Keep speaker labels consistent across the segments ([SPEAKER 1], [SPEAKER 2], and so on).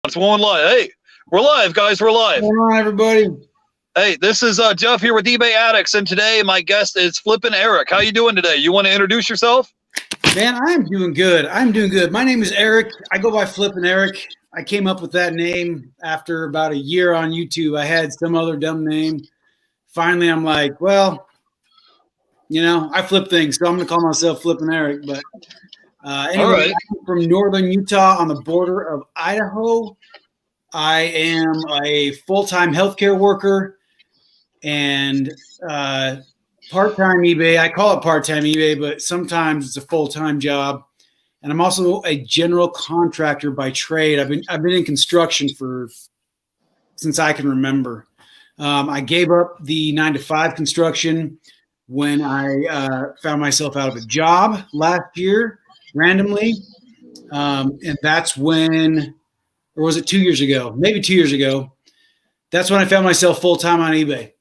[SPEAKER 1] It's going live. Hey, we're live, guys. We're live.
[SPEAKER 2] What's going on, everybody?
[SPEAKER 1] Hey, this is Jeff here with eBay Addicts, and today my guest is Flippin Eric. How you doing today? You want to introduce yourself?
[SPEAKER 2] Man, I'm doing good. My name is Eric. I go by Flippin Eric. I came up with that name after about a year on YouTube. I had some other dumb name. Finally, I'm like, well, I flip things, so I'm going to call myself Flippin Eric. But anyway,
[SPEAKER 1] All right.
[SPEAKER 2] I'm from northern Utah on the border of Idaho. I am a full-time healthcare worker and part-time eBay. I call it part-time eBay, but sometimes it's a full-time job. And I'm also a general contractor by trade. I've been in construction since I can remember. I gave up the 9-to-5 construction when I found myself out of a job last year randomly, and that's when. Or was it 2 years ago? Maybe 2 years ago. That's when I found myself full-time on eBay.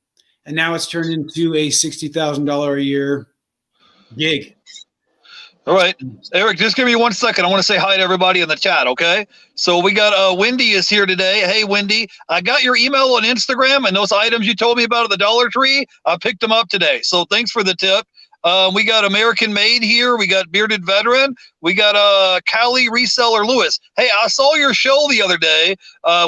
[SPEAKER 2] And now it's turned into a $60,000 a year gig.
[SPEAKER 1] All right. Eric, just give me 1 second. I want to say hi to everybody in the chat, okay? So we got Wendy is here today. Hey, Wendy. I got your email on Instagram, and those items you told me about at the Dollar Tree, I picked them up today. So thanks for the tip. We got American Made here. We got Bearded Veteran. We got Cali Reseller Lewis. Hey, I saw your show the other day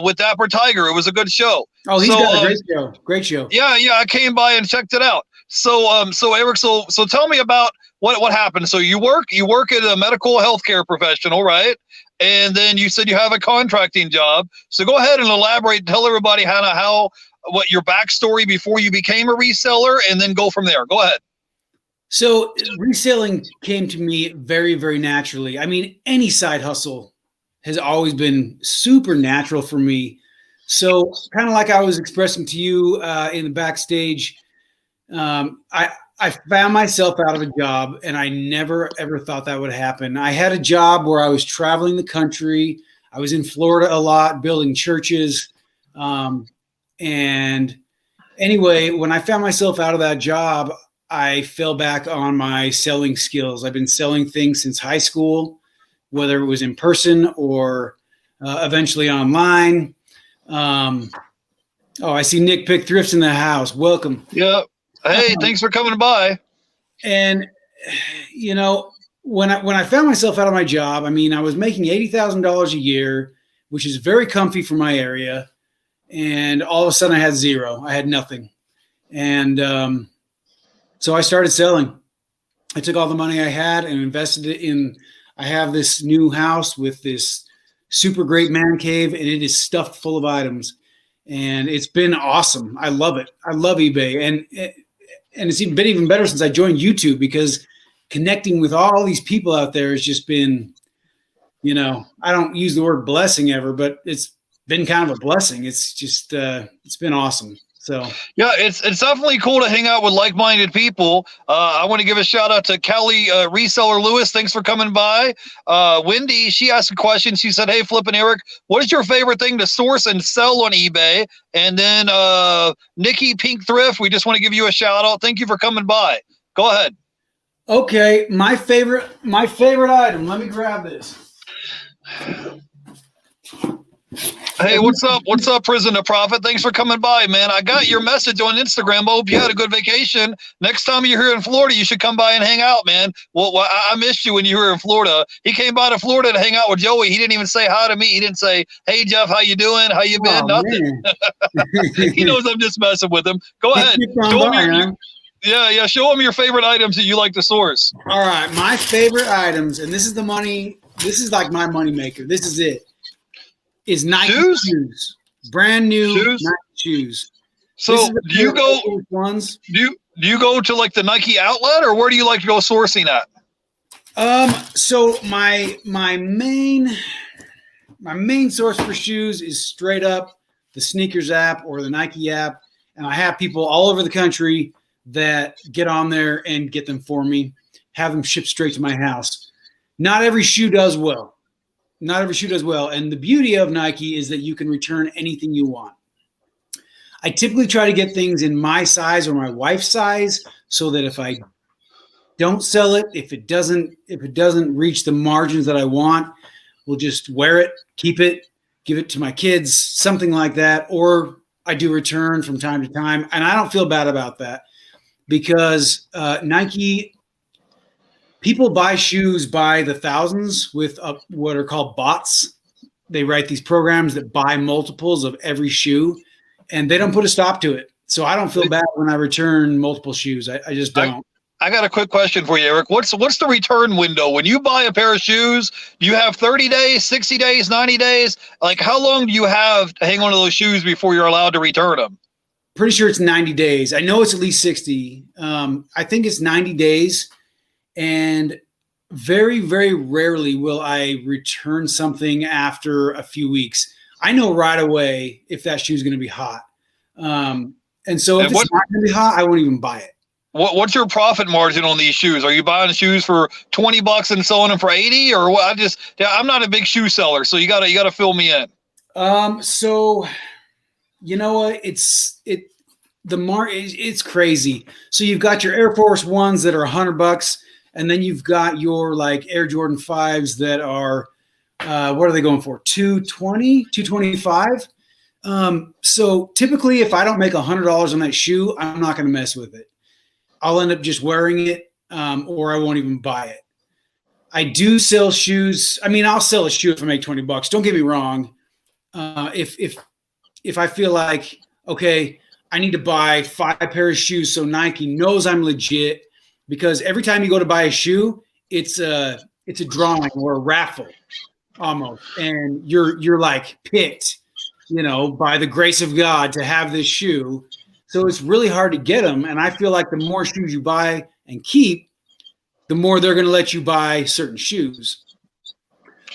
[SPEAKER 1] with Dapper Tiger. It was a good show.
[SPEAKER 2] Oh, he's got a great show. Great show.
[SPEAKER 1] Yeah. I came by and checked it out. So Eric, so tell me about what happened. So you work at a medical healthcare professional, right? And then you said you have a contracting job. So go ahead and elaborate. Tell everybody what your backstory before you became a reseller, and then go from there. Go ahead.
[SPEAKER 2] So reselling came to me very, very naturally. I mean, any side hustle has always been super natural for me. So kind of like I was expressing to you in the backstage, I found myself out of a job, and I never, ever thought that would happen. I had a job where I was traveling the country. I was in Florida a lot, building churches. And anyway, when I found myself out of that job, I fell back on my selling skills. I've been selling things since high school, whether it was in person or eventually online. I see Nick Pick Thrifts in the house. Welcome.
[SPEAKER 1] Yeah. Hey, thanks for coming by.
[SPEAKER 2] And, when I found myself out of my job, I mean, I was making $80,000 a year, which is very comfy for my area. And all of a sudden I had zero. I had nothing. And, so I started selling. I took all the money I had and invested it in. I have this new house with this super great man cave, and it is stuffed full of items. And it's been awesome. I love it. I love eBay. And it's been even better since I joined YouTube, because connecting with all these people out there has just been, I don't use the word blessing ever, but it's been kind of a blessing. It's just, it's been awesome. So
[SPEAKER 1] yeah, it's definitely cool to hang out with like-minded people. I want to give a shout out to Kelly Reseller Lewis. Thanks for coming by. Wendy, she asked a question. She said, "Hey, Flippin Eric, what is your favorite thing to source and sell on eBay?" And then Nikki Pink Thrift, we just want to give you a shout out. Thank you for coming by. Go ahead.
[SPEAKER 2] Okay, my favorite item. Let me grab this.
[SPEAKER 1] Hey, what's up? What's up, Prison to Profit? Thanks for coming by, man. I got your message on Instagram. I hope you had a good vacation. Next time you're here in Florida, you should come by and hang out, man. Well, I missed you when you were in Florida. He came by to Florida to hang out with Joey. He didn't even say hi to me. He didn't say, "Hey, Jeff, how you doing? How you been?" Nothing. He knows I'm just messing with him. Go ahead. Show him show him your favorite items that you like to source.
[SPEAKER 2] All right, my favorite items, and this is the money. This is like my money maker. This is it. Is Nike shoes, brand new Nike shoes.
[SPEAKER 1] So do you go to like the Nike outlet, or where do you like to go sourcing at?
[SPEAKER 2] So my main source for shoes is straight up the Sneakers app or the Nike app, and I have people all over the country that get on there and get them for me, have them shipped straight to my house. Not every shoe does well. And the beauty of Nike is that you can return anything you want. I typically try to get things in my size or my wife's size, so that if I don't sell it, if it doesn't reach the margins that I want, we'll just wear it, keep it, give it to my kids, something like that. Or I do return from time to time. And I don't feel bad about that because Nike, people buy shoes by the thousands with what are called bots. They write these programs that buy multiples of every shoe, and they don't put a stop to it. So I don't feel bad when I return multiple shoes. I just don't.
[SPEAKER 1] I got a quick question for you, Eric. What's the return window? When you buy a pair of shoes, do you have 30 days, 60 days, 90 days? Like, how long do you have to hang on to those shoes before you're allowed to return them?
[SPEAKER 2] Pretty sure it's 90 days. I know it's at least 60. I think it's 90 days. And very, very rarely will I return something after a few weeks. I know right away if that shoe is going to be hot. And so if it's not going to be hot, I won't even buy it.
[SPEAKER 1] What's your profit margin on these shoes? Are you buying shoes for $20 and selling them for 80, or what? I'm not a big shoe seller, so you gotta fill me in.
[SPEAKER 2] So you know what? It's crazy. So you've got your Air Force Ones that are $100, and then you've got your like Air Jordan 5s that are what are they going for? $220, $225. So typically, if I don't make $100 on that shoe, I'm not going to mess with it. I'll end up just wearing it, or I won't even buy it. I do sell shoes. I mean, I'll sell a shoe if I make $20. Don't get me wrong. If I feel like, okay, I need to buy 5 pairs of shoes so Nike knows I'm legit, because every time you go to buy a shoe, it's a drawing or a raffle almost, and you're like picked, by the grace of God to have this shoe. So it's really hard to get them. And I feel like the more shoes you buy and keep, the more they're going to let you buy certain shoes.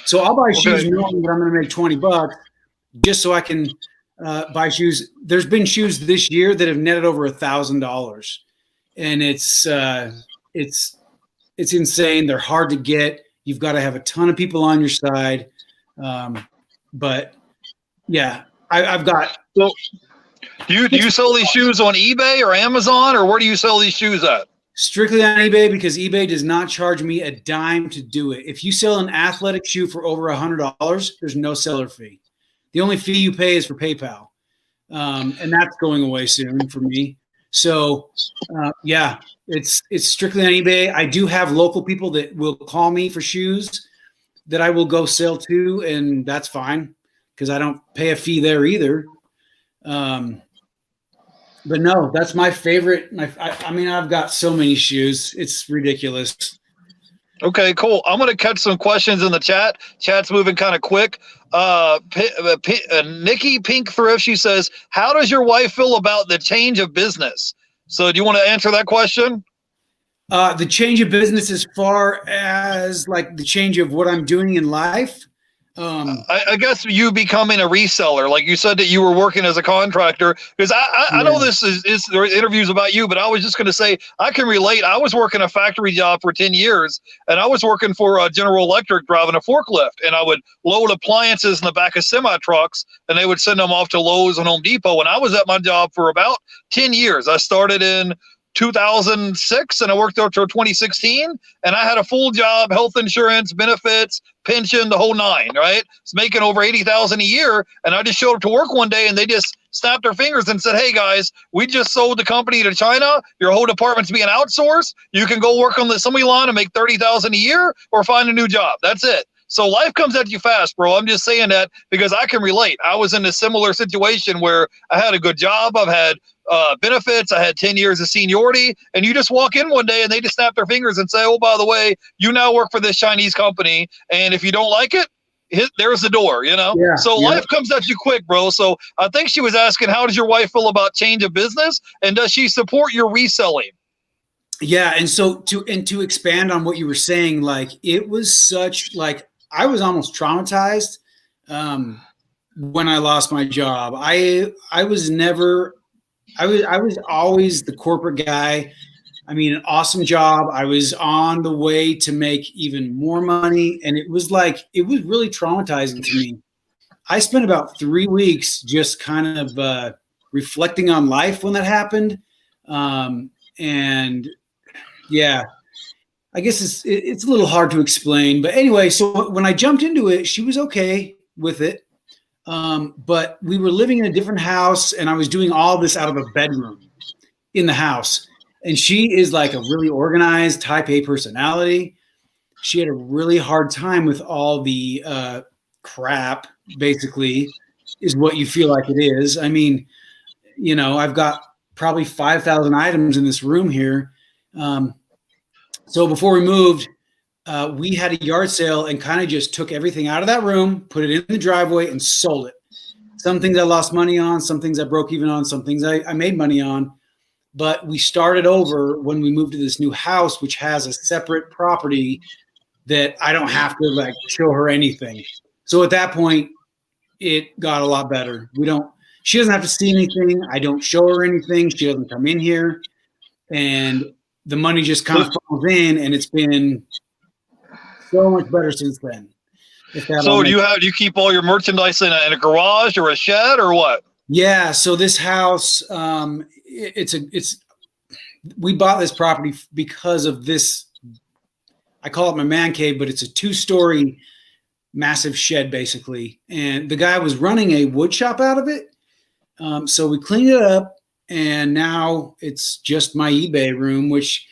[SPEAKER 2] So I'll buy shoes knowing that I'm going to make $20 just so I can buy shoes. There's been shoes this year that have netted over $1,000, and it's insane. They're hard to get. You've got to have a ton of people on your side. But yeah, I've got.
[SPEAKER 1] So, do you sell these shoes on eBay or Amazon, or where do you sell these shoes at?
[SPEAKER 2] Strictly on eBay, because eBay does not charge me a dime to do it. If you sell an athletic shoe for over $100, there's no seller fee. The only fee you pay is for PayPal, and that's going away soon for me. So, yeah, it's strictly on eBay. I do have local people that will call me for shoes that I will go sell to, and that's fine because I don't pay a fee there either. But no, that's my favorite. I mean, I've got so many shoes. It's ridiculous.
[SPEAKER 1] Okay, cool. I'm going to catch some questions in the chat. Chat's moving kind of quick. Nikki Pink Thrift, she says, how does your wife feel about the change of business? So do you want to answer that question?
[SPEAKER 2] The change of business as far as like the change of what I'm doing in life?
[SPEAKER 1] I guess you becoming a reseller, like you said that you were working as a contractor, because I know this is there are interviews about you, but I was just going to say I can relate. I was working a factory job for 10 years, and I was working for General Electric driving a forklift, and I would load appliances in the back of semi trucks, and they would send them off to Lowe's and Home Depot. And I was at my job for about 10 years. I started in 2006 and I worked there till 2016, and I had a full job, health insurance, benefits, pension, the whole nine, right? It's making over 80,000 a year. And I just showed up to work one day and they just snapped their fingers and said, hey guys, we just sold the company to China. Your whole department's being outsourced. You can go work on the assembly line and make 30,000 a year or find a new job. That's it. So life comes at you fast, bro. I'm just saying that because I can relate. I was in a similar situation where I had a good job. I've had benefits. I had 10 years of seniority, and you just walk in one day and they just snap their fingers and say, oh, by the way, you now work for this Chinese company. And if you don't like it, there's the door, Yeah. So life comes at you quick, bro. So I think she was asking, how does your wife feel about change of business? And does she support your reselling?
[SPEAKER 2] Yeah. And so to expand on what you were saying, like it was such like, I was almost traumatized when I lost my job. I was always the corporate guy. I mean, an awesome job. I was on the way to make even more money. And it was really traumatizing to me. I spent about 3 weeks just kind of reflecting on life when that happened. And yeah, I guess it's a little hard to explain. But anyway, so when I jumped into it, she was okay with it. But we were living in a different house, and I was doing all this out of a bedroom in the house. And she is like a really organized type A personality. She had a really hard time with all the crap, basically, is what you feel like it is. I mean, I've got probably 5,000 items in this room here. So before we moved, we had a yard sale and kind of just took everything out of that room, put it in the driveway, and sold it. Some things I lost money on, some things I broke even on, some things I made money on. But we started over when we moved to this new house, which has a separate property that I don't have to like show her anything. So at that point, it got a lot better. She doesn't have to see anything. I don't show her anything. She doesn't come in here. And the money just kind of falls in, and it's been so much better since then.
[SPEAKER 1] So do you keep all your merchandise in a garage or a shed or what?
[SPEAKER 2] Yeah. So this house, we bought this property because of this. I call it my man cave, but it's a 2-story massive shed basically. And the guy was running a wood shop out of it. So we cleaned it up, and now it's just my eBay room, which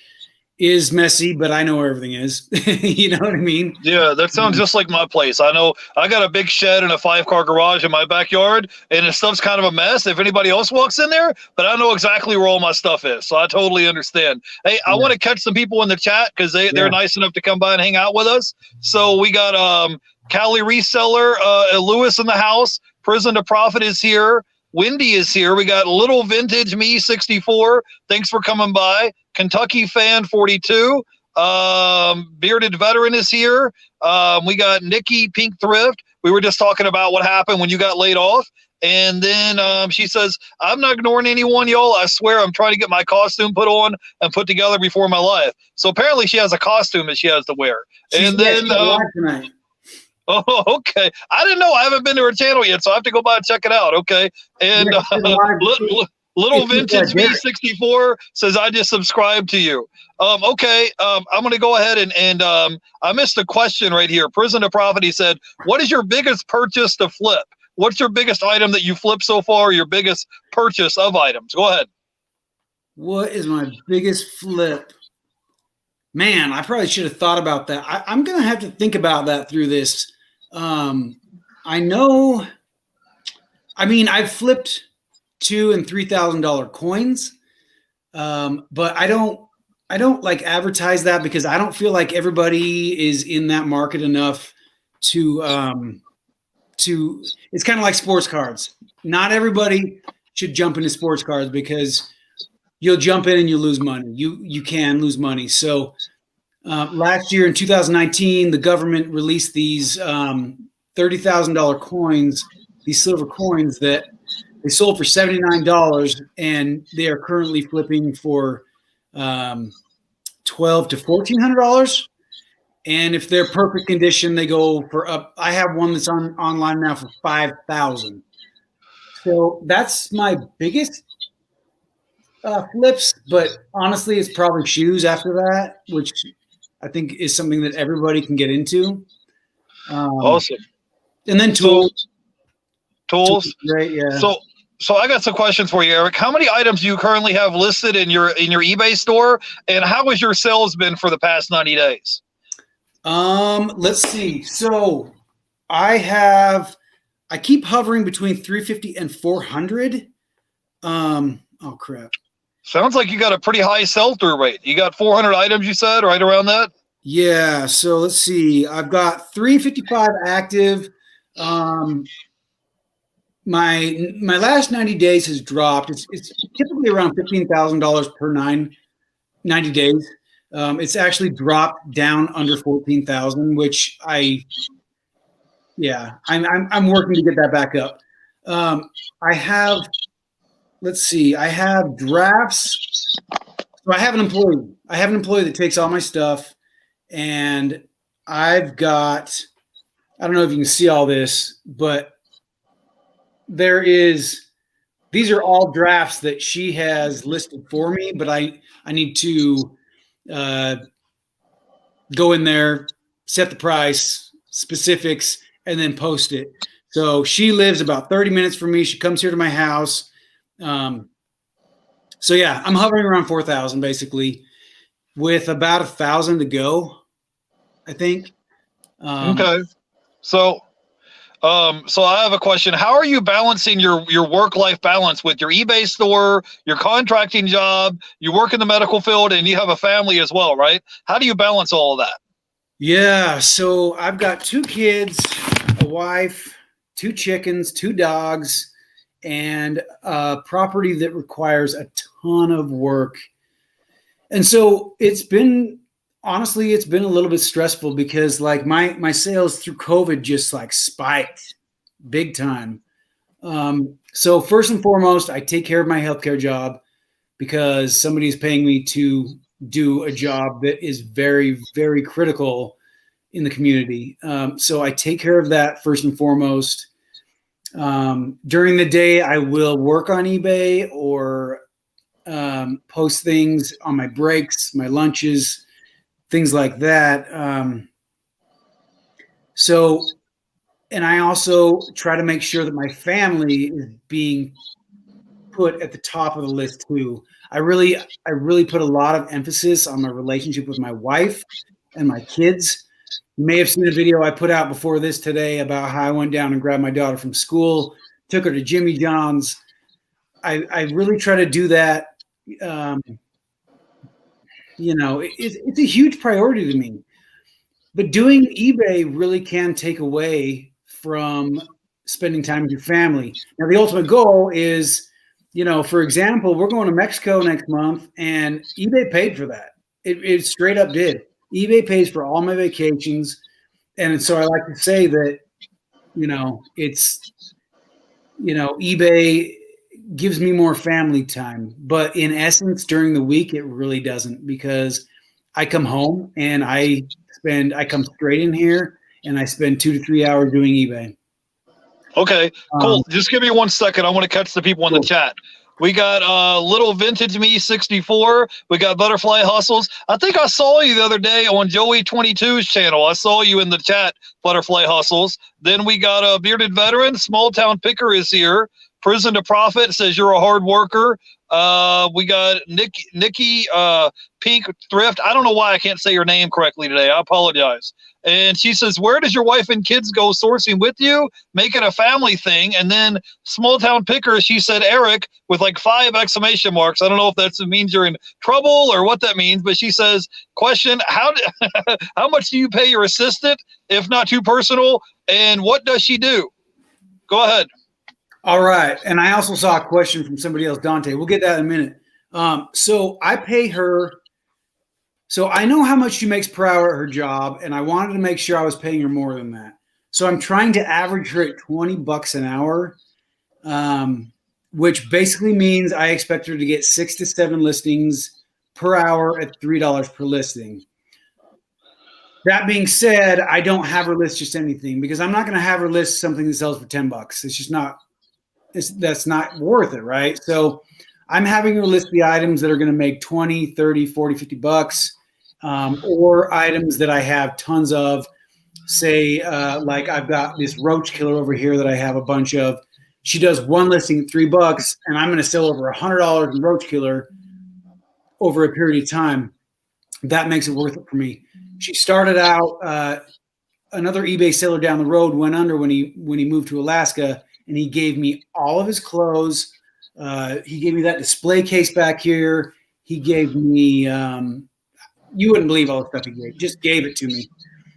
[SPEAKER 2] is messy, but I know where everything is. You know what I mean?
[SPEAKER 1] Yeah, that sounds just like my place. I know I got a big shed and a 5-car garage in my backyard, and the stuff's kind of a mess if anybody else walks in there, but I know exactly where all my stuff is, so I totally understand. Hey, I want to catch some people in the chat because they're nice enough to come by and hang out with us. So we got Cali Reseller, Lewis in the house. Prison to Profit is here. Wendy is here. We got Little Vintage Me 64. Thanks for coming by. Kentucky Fan 42. Bearded Veteran is here. We got Nikki Pink Thrift. We were just talking about what happened when you got laid off. And then she says, I'm not ignoring anyone, y'all. I swear I'm trying to get my costume put on and put together before my life. So apparently she has a costume that she has to wear. And then
[SPEAKER 2] tonight.
[SPEAKER 1] Oh, okay. I didn't know. I haven't been to her channel yet, so I have to go by and check it out. Okay. And Little Vintage V64 says, I just subscribed to you. Okay. I'm going to go ahead and I missed a question right here. Prison to Profit, he said, what is your biggest purchase to flip? What's your biggest item that you flipped so far? Your biggest purchase of items? Go ahead.
[SPEAKER 2] What is my biggest flip? Man, I probably should have thought about that. I'm going to have to think about that through this. I know, I mean, I've flipped $2,000 and $3,000 coins. But I don't like advertise that because I don't feel like everybody is in that market enough to it's kind of like sports cards. Not everybody should jump into sports cards because you'll jump in and you'll lose money. You can lose money. So last year in 2019, the government released these $30,000 coins, these silver coins that they sold for $79, and they are currently flipping for $1,200 to $1,400. And if they're perfect condition, they go for up. I have one that's online now for $5,000. So that's my biggest flips. But honestly, it's probably shoes after that, which I think is something that everybody can get into.
[SPEAKER 1] Awesome.
[SPEAKER 2] And then tools.
[SPEAKER 1] Tools.
[SPEAKER 2] Right. Yeah.
[SPEAKER 1] So I got some questions for you, Eric. How many items do you currently have listed in your eBay store, and how has your sales been for the past 90 days?
[SPEAKER 2] Let's see. So I keep hovering between 350 and 400. Oh crap.
[SPEAKER 1] Sounds like you got a pretty high sell-through rate. You got 400 items, you said, right around that?
[SPEAKER 2] Yeah. So let's see. I've got 355 active. My last 90 days has dropped. It's typically around $15,000 per 90 days. It's actually dropped down under 14,000, which I'm working to get that back up. I have drafts. So I have an employee that takes all my stuff, and I've got, I don't know if you can see all this, but these are all drafts that she has listed for me, but I need to go in there, set the price, specifics, and then post it. So she lives about 30 minutes from me. She comes here to my house. So yeah, I'm hovering around 4,000 basically, with about 1,000 to go, I think.
[SPEAKER 1] Okay. So so I have a question. How are you balancing your work-life balance with your eBay store, your contracting job, you work in the medical field, and you have a family as well, right? How do you balance all of that?
[SPEAKER 2] Yeah, so I've got 2 kids, a wife, 2 chickens, 2 dogs, and a property that requires a ton of work. And so honestly, it's been a little bit stressful because like my sales through COVID just like spiked big time. So first and foremost, I take care of my healthcare job because somebody's paying me to do a job that is very, very critical in the community. So I take care of that first and foremost. During the day, I will work on eBay or post things on my breaks, my lunches, things like that. And I also try to make sure that my family is being put at the top of the list too. I really put a lot of emphasis on my relationship with my wife and my kids. You may have seen a video I put out before this today about how I went down and grabbed my daughter from school, took her to Jimmy John's. I really try to do that. It's a huge priority to me. But doing eBay really can take away from spending time with your family. Now, the ultimate goal is, for example, we're going to Mexico next month, and eBay paid for that. It straight up did. eBay pays for all my vacations. And so I like to say that, eBay gives me more family time. But in essence, during the week, it really doesn't, because I come home and I come straight in here and I spend 2 to 3 hours doing eBay.
[SPEAKER 1] Okay, cool. Just give me 1 second. I want to catch the people in the chat. We got Little Vintage Me 64. We got Butterfly Hustles. I think I saw you the other day on Joey 22's channel. I saw you in the chat, Butterfly Hustles. Then we got a Bearded Veteran. Small Town Picker is here. Prison to Profit says you're a hard worker. We got Nikki Pink Thrift. I don't know why I can't say your name correctly today. I apologize. And she says, where does your wife and kids go sourcing with you? Make it a family thing. And then Small Town Picker, she said, Eric, with like 5 exclamation marks. I don't know if that means you're in trouble or what that means, but she says, question, how much do you pay your assistant, if not too personal? And what does she do? Go ahead.
[SPEAKER 2] All right. And I also saw a question from somebody else, Dante. We'll get that in a minute. So I pay her. So I know how much she makes per hour at her job, and I wanted to make sure I was paying her more than that. So I'm trying to average her at $20 an hour, which basically means I expect her to get 6 to 7 listings per hour at $3 per listing. That being said, I don't have her list just anything, because I'm not going to have her list something that sells for $10. It's just not. That's not worth it, right? So I'm having her list the items that are going to make 20, 30, 40, $50, or items that I have tons of. Say, like I've got this roach killer over here that I have a bunch of. She does one listing at $3, and I'm going to sell over $100 in roach killer over a period of time. That makes it worth it for me. She started out, another eBay seller down the road went under when he moved to Alaska. And he gave me all of his clothes. He gave me that display case back here. He gave me, you wouldn't believe all the stuff he gave. Just gave it to me.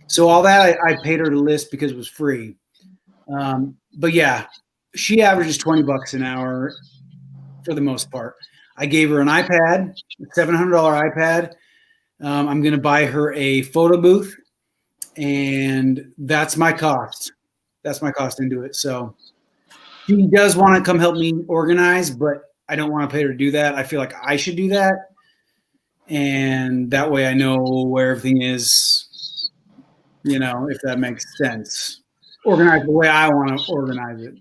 [SPEAKER 2] So all that I paid her to list because it was free. But yeah, she averages $20 an hour for the most part. I gave her an iPad, a $700 iPad. I'm going to buy her a photo booth, and that's my cost. That's my cost into it. So she does want to come help me organize, but I don't want to pay her to do that. I feel like I should do that. And that way I know where everything is, if that makes sense. Organize the way I want to organize it.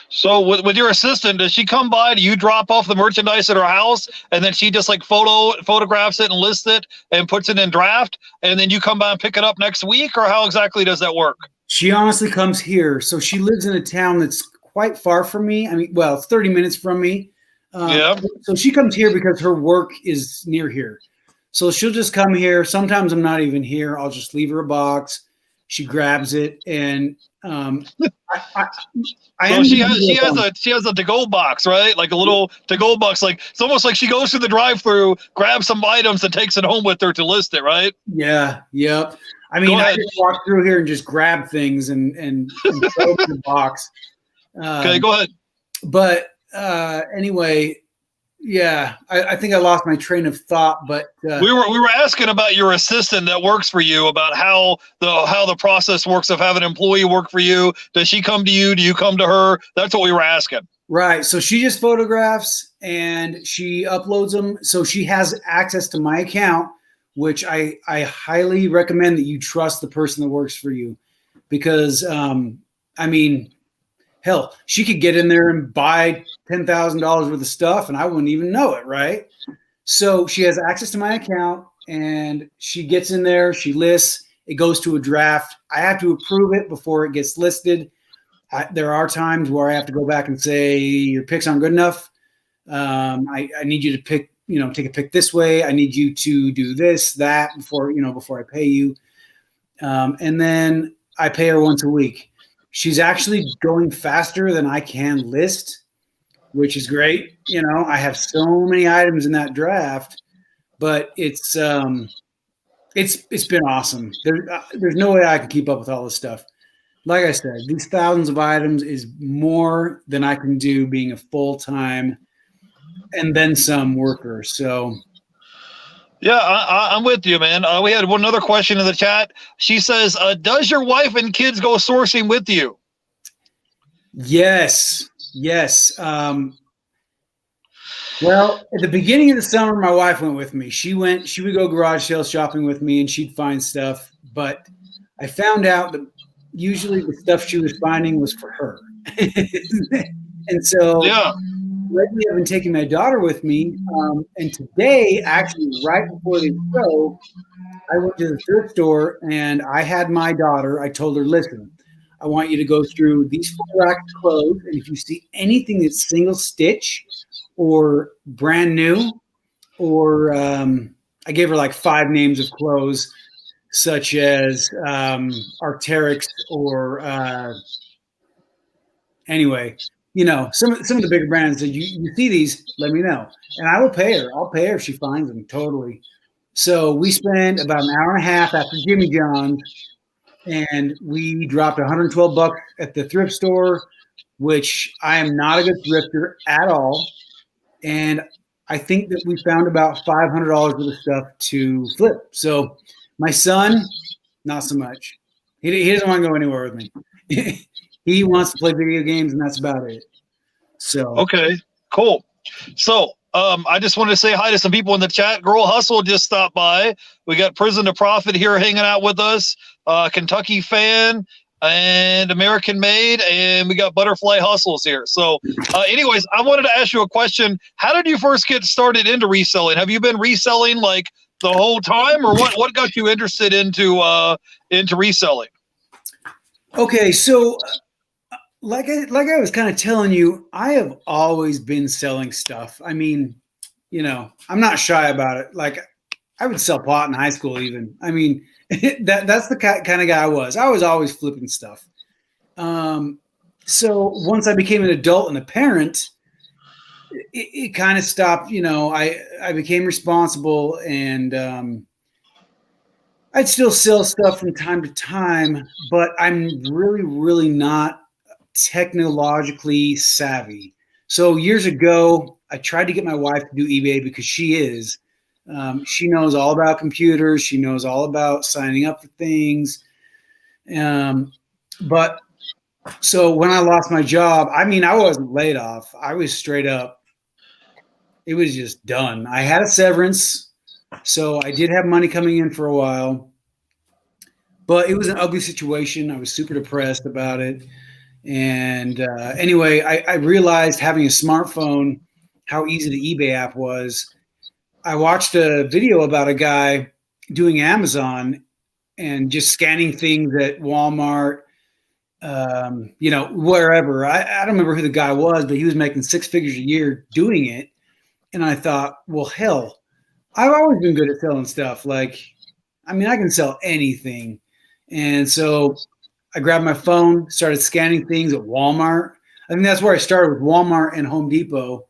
[SPEAKER 1] So with your assistant, does she come by? Do you drop off the merchandise at her house, and then she just like photographs it and lists it and puts it in draft, and then you come by and pick it up next week? Or how exactly does that work?
[SPEAKER 2] She honestly comes here. So she lives in a town that's quite far from me. I mean, well, it's 30 minutes from me.
[SPEAKER 1] Yeah.
[SPEAKER 2] So she comes here because her work is near here. So she'll just come here. Sometimes I'm not even here. I'll just leave her a box. She grabs it, and I
[SPEAKER 1] So
[SPEAKER 2] am gonna
[SPEAKER 1] she has a to go box, right? Like a little to go box. Like it's almost like she goes to the drive through, grabs some items, and takes it home with her to list it, right?
[SPEAKER 2] Yeah, yep. I
[SPEAKER 1] Go
[SPEAKER 2] mean, I
[SPEAKER 1] ahead.
[SPEAKER 2] just walk through here and just grab things and throw them in the box.
[SPEAKER 1] Okay, go ahead.
[SPEAKER 2] But anyway, yeah, I think I lost my train of thought. But
[SPEAKER 1] We were asking about your assistant that works for you, about how the process works of having an employee work for you. Does she come to you? Do you come to her? That's what we were asking.
[SPEAKER 2] right, so she just photographs and she uploads them. So she has access to my account, which I highly recommend that you trust the person that works for you, because I mean, hell, she could get in there and buy $10,000 worth of stuff, and I wouldn't even know it, right? So she has access to my account, and she gets in there, she lists, it goes to a draft. I have to approve it before it gets listed. There are times where I have to go back and say your picks aren't good enough. I need you to pick, take a pick this way. I need you to do this, that before I pay you. And then I pay her once a week. She's actually going faster than I can list, which is great. I have so many items in that draft, but it's been awesome. There's no way I can keep up with all this stuff. Like I said, these thousands of items is more than I can do being a full-time and then some worker. So
[SPEAKER 1] Yeah, I'm with you, man. We had one other question in the chat. She says, does your wife and kids go sourcing with you?
[SPEAKER 2] yes. Well, at the beginning of the summer, my wife went with me. She would go garage sale shopping with me, and she'd find stuff. But I found out that usually the stuff she was finding was for her. And so
[SPEAKER 1] Yeah.
[SPEAKER 2] lately I've been taking my daughter with me. And today, actually, right before the show, I went to the thrift store and I had my daughter. I told her, listen, I want you to go through these 4 racks of clothes. And if you see anything that's single stitch or brand new, or I gave her like 5 names of clothes, such as Arc'teryx or anyway, some of the bigger brands that you see these, let me know. And I will pay her. I'll pay her if she finds them, totally. So we spent about an hour and a half after Jimmy John's, and we dropped $112 at the thrift store, which I am not a good thrifter at all. And I think that we found about $500 worth of stuff to flip. So my son, not so much. He doesn't want to go anywhere with me. He wants to play video games, and that's about it. So
[SPEAKER 1] Okay, cool. So I just wanted to say hi to some people in the chat. Girl Hustle just stopped by. We got Prison to Profit here hanging out with us. Kentucky Fan and American Made, and we got Butterfly Hustles here. So anyways, I wanted to ask you a question. How did you first get started into reselling? Have you been reselling like the whole time, or what got you interested into reselling?
[SPEAKER 2] Okay, so like I was kind of telling you, I have always been selling stuff. I mean, I'm not shy about it. Like I would sell pot in high school even. I mean, that's the kind of guy I was. I was always flipping stuff. So once I became an adult and a parent, it kind of stopped. I became responsible, and I'd still sell stuff from time to time, but I'm really, really not technologically savvy. So years ago, I tried to get my wife to do eBay because she is. She knows all about computers. She knows all about signing up for things. But so when I lost my job, I mean, I wasn't laid off. I was straight up. It was just done. I had a severance, so I did have money coming in for a while. But it was an ugly situation. I was super depressed about it. And anyway, I realized having a smartphone, how easy the eBay app was. I watched a video about a guy doing Amazon and just scanning things at Walmart, wherever. I don't remember who the guy was, but he was making 6 figures a year doing it. And I thought, well, hell, I've always been good at selling stuff. Like, I mean, I can sell anything. And so I grabbed my phone, started scanning things at Walmart. I think that's where I started, with Walmart and Home Depot.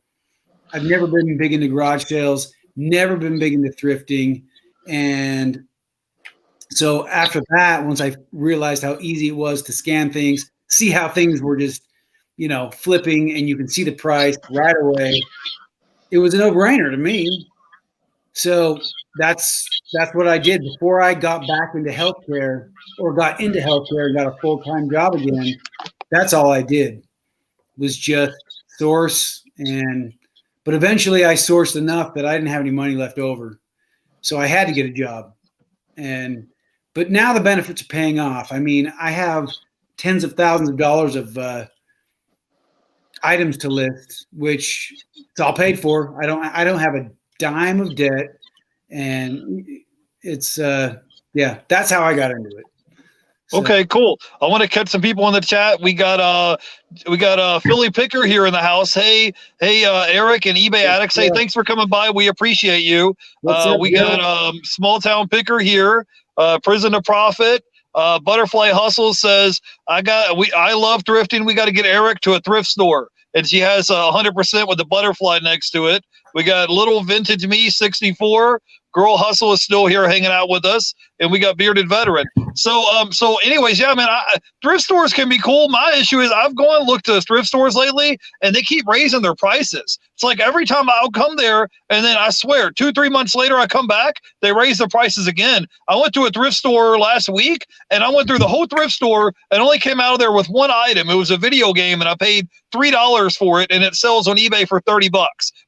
[SPEAKER 2] I've never been big into garage sales, never been big into thrifting. And so after that, once I realized how easy it was to scan things, see how things were just, flipping, and you can see the price right away, it was a no-brainer to me. So that's what I did before I got back into healthcare, or got into healthcare and got a full-time job again. That's all I did, was just source. But eventually I sourced enough that I didn't have any money left over. So I had to get a job. But now the benefits are paying off. I mean, I have tens of thousands of dollars of items to list, which it's all paid for. I don't have a dime of debt, and it's that's how I got into it.
[SPEAKER 1] So. Okay, cool. I want to catch some people in the chat. We got Philly Picker here in the house. Hey, Eric and eBay Addict, say thanks for coming by. We appreciate you. We got Small Town Picker here. Prison to Profit. Butterfly Hustle says, I love thrifting. We got to get Eric to a thrift store. And she has 100% with the butterfly next to it. We got Little Vintage Me 64. Girl Hustle is still here hanging out with us, and we got Bearded Veteran. So anyways, yeah, man, thrift stores can be cool. My issue is I've gone and looked at thrift stores lately, and they keep raising their prices. It's like every time I'll come there, and then I swear 2-3 months later I come back, they raise the prices again. I went to a thrift store last week, and I went through the whole thrift store and only came out of there with one item. It was a video game, and I paid $3 for it, and it sells on eBay for $30.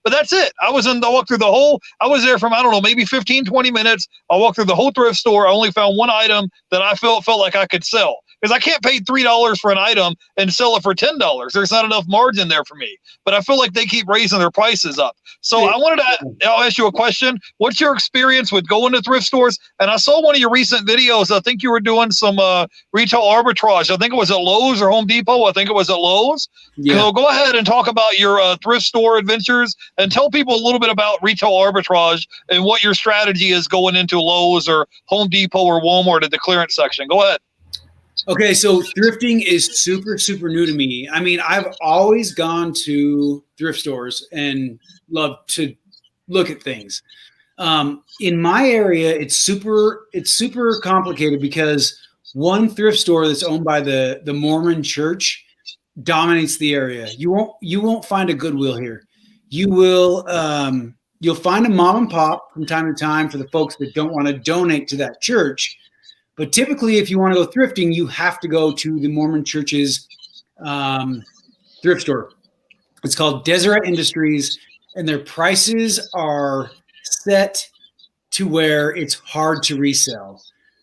[SPEAKER 1] But that's it. I was there from, I don't know, maybe 15-20 minutes. I walked through the whole thrift store. I only found one item that I felt like I could sell, because I can't pay $3 for an item and sell it for $10. There's not enough margin there for me. But I feel like they keep raising their prices up. So I'll ask you a question. What's your experience with going to thrift stores? And I saw one of your recent videos. I think you were doing some retail arbitrage. I think it was at Lowe's or Home Depot. I think it was at Lowe's. Yeah. So go ahead and talk about your thrift store adventures, and tell people a little bit about retail arbitrage and what your strategy is going into Lowe's or Home Depot or Walmart at the clearance section. Go ahead.
[SPEAKER 2] Okay, so thrifting is super, super new to me. I mean, I've always gone to thrift stores and love to look at things. In my area, it's super complicated, because one thrift store that's owned by the Mormon Church dominates the area. You won't find a Goodwill here. You will you'll find a mom and pop from time to time for the folks that don't want to donate to that church. But typically, if you want to go thrifting, you have to go to the Mormon Church's thrift store. It's called Deseret Industries, and their prices are set to where it's hard to resell.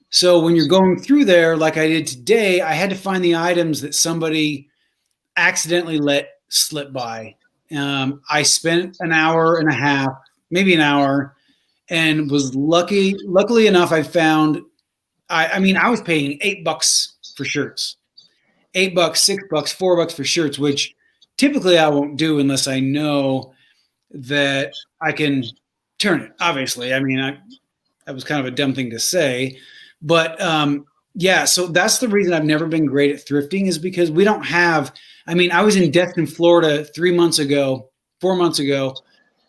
[SPEAKER 2] So when you're going through there, like I did today, I had to find the items that somebody accidentally let slip by. I spent an hour and a half, maybe an hour, and was luckily enough, I found, I was paying $8 for shirts, $8, $6, $4 for shirts, which typically I won't do unless I know that I can turn it. Obviously, I mean, that was kind of a dumb thing to say, but yeah. So that's the reason I've never been great at thrifting, is because we don't have. I mean, I was in Destin, Florida 4 months ago,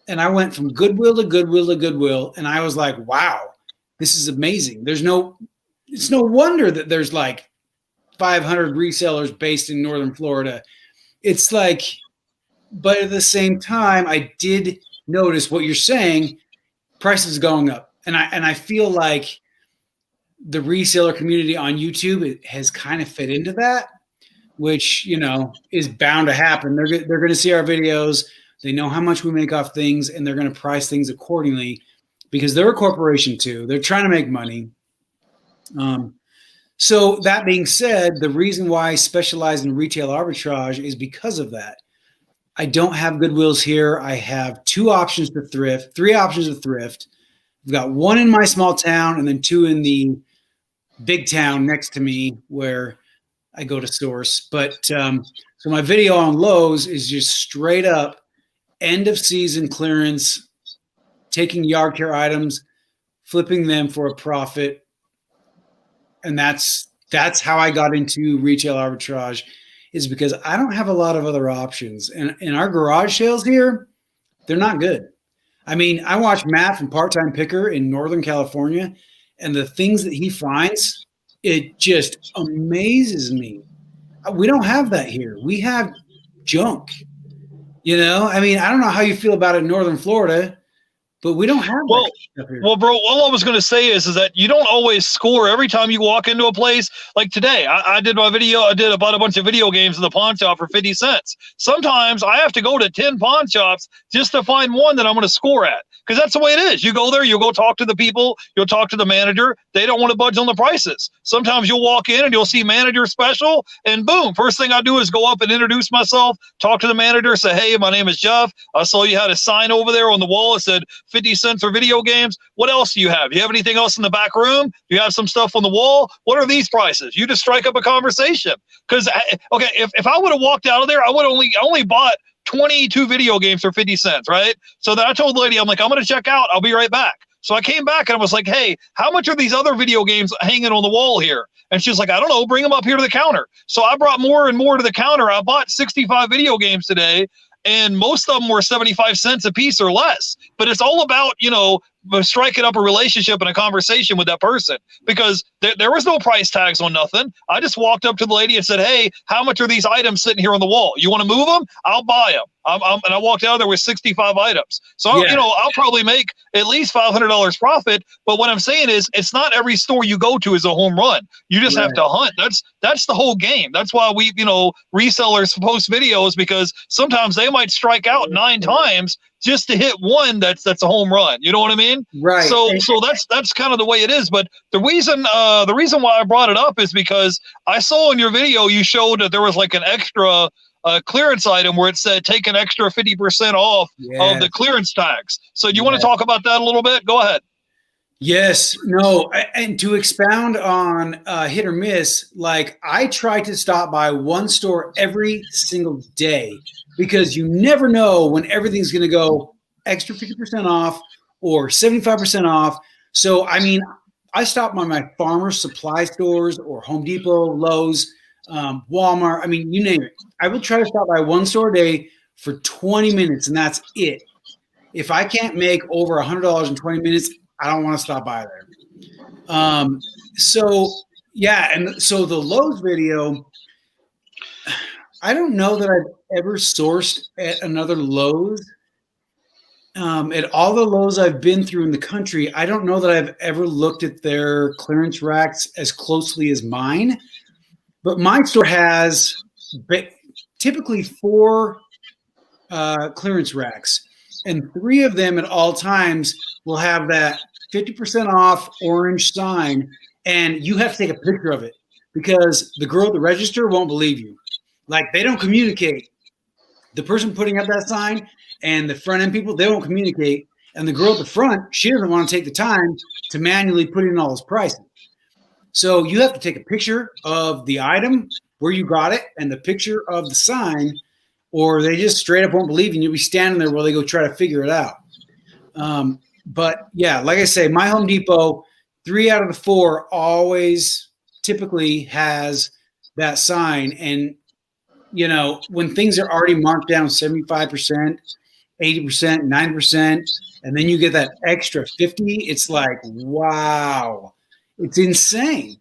[SPEAKER 2] and I went from Goodwill to Goodwill to Goodwill, and I was like, wow, this is amazing. It's no wonder that there's like 500 resellers based in Northern Florida. It's like, but at the same time, I did notice what you're saying, prices going up. And I feel like the reseller community on YouTube, it has kind of fit into that, which, is bound to happen. They're going to see our videos. They know how much we make off things, and they're going to price things accordingly, because they're a corporation too. They're trying to make money. So that being said, the reason why I specialize in retail arbitrage is because of that. I don't have Goodwills here. I have 3 options to thrift. I've got 1 in my small town and then 2 in the big town next to me, where I go to source. But so my video on Lowe's is just straight up end of season clearance, taking yard care items, flipping them for a profit. And that's how I got into retail arbitrage, is because I don't have a lot of other options. And our garage sales here, they're not good. I mean, I watch Matt from Part-Time Picker in Northern California, and the things that he finds, it just amazes me. We don't have that here. We have junk. I mean, I don't know how you feel about it in Northern Florida, but we don't have that stuff here.
[SPEAKER 1] Well, bro, all I was going to say is that you don't always score every time you walk into a place. Like today, I did my video. I did about a bunch of video games in the pawn shop for 50 cents. Sometimes I have to go to 10 pawn shops just to find one that I'm going to score at. Because that's the way it is. You go there, you'll go talk to the people, you'll talk to the manager. They don't want to budge on the prices. Sometimes you'll walk in and you'll see manager special, and boom, first thing I do is go up and introduce myself, talk to the manager, say, hey, my name is Jeff. I saw you had a sign over there on the wall that said 50 cents for video games. What else do you have? Do you have anything else in the back room? Do you have some stuff on the wall? What are these prices? You just strike up a conversation. Because, okay, if I would have walked out of there, I would only bought 22 video games for 50 cents, right? So then I told the lady, I'm like, I'm going to check out. I'll be right back. So I came back and I was like, hey, how much are these other video games hanging on the wall here? And she's like, I don't know, bring them up here to the counter. So I brought more and more to the counter. I bought 65 video games today, and most of them were 75 cents a piece or less. But it's all about, striking up a relationship and a conversation with that person, because there was no price tags on nothing. I just walked up to the lady and said, hey, how much are these items sitting here on the wall? You want to move them? I'll buy them. And I walked out there with 65 items. So, I'll probably make at least $500 profit. But what I'm saying is, it's not every store you go to is a home run. You just have to hunt. That's the whole game. That's why we, resellers post videos, because sometimes they might strike out 9 times just to hit one that's a home run. You know what I mean?
[SPEAKER 2] Right.
[SPEAKER 1] So that's kind of the way it is. But the reason why I brought it up is because I saw in your video you showed that there was like an extra clearance item where it said take an extra 50% off of the clearance tags. So do you want to talk about that a little bit? Go ahead.
[SPEAKER 2] Yes. No. And to expound on hit or miss, like I try to stop by one store every single day, because you never know when everything's going to go extra 50% off or 75% off. So, I mean, I stop by my farmer supply stores or Home Depot, Lowe's, Walmart. I mean, you name it. I will try to stop by one store a day for 20 minutes, and that's it. If I can't make over $100 in 20 minutes, I don't want to stop by there. So the Lowe's video, I don't know that I've ever sourced at another Lowe's. At all the Lowe's I've been through in the country, I don't know that I've ever looked at their clearance racks as closely as mine. But my store has typically 4 clearance racks, and 3 of them at all times will have that 50% off orange sign, and you have to take a picture of it, because the girl at the register won't believe you. Like, they don't communicate. The person putting up that sign and the front end people, they don't communicate. And the girl at the front, she doesn't want to take the time to manually put in all this pricing. So you have to take a picture of the item, where you got it, and the picture of the sign, or they just straight up won't believe you, and you'll be standing there while they go try to figure it out. But yeah, like I say, my Home Depot, 3 out of the 4 always typically has that sign. And, when things are already marked down 75%, 80%, 90%, and then you get that extra 50, it's like, wow, it's insane.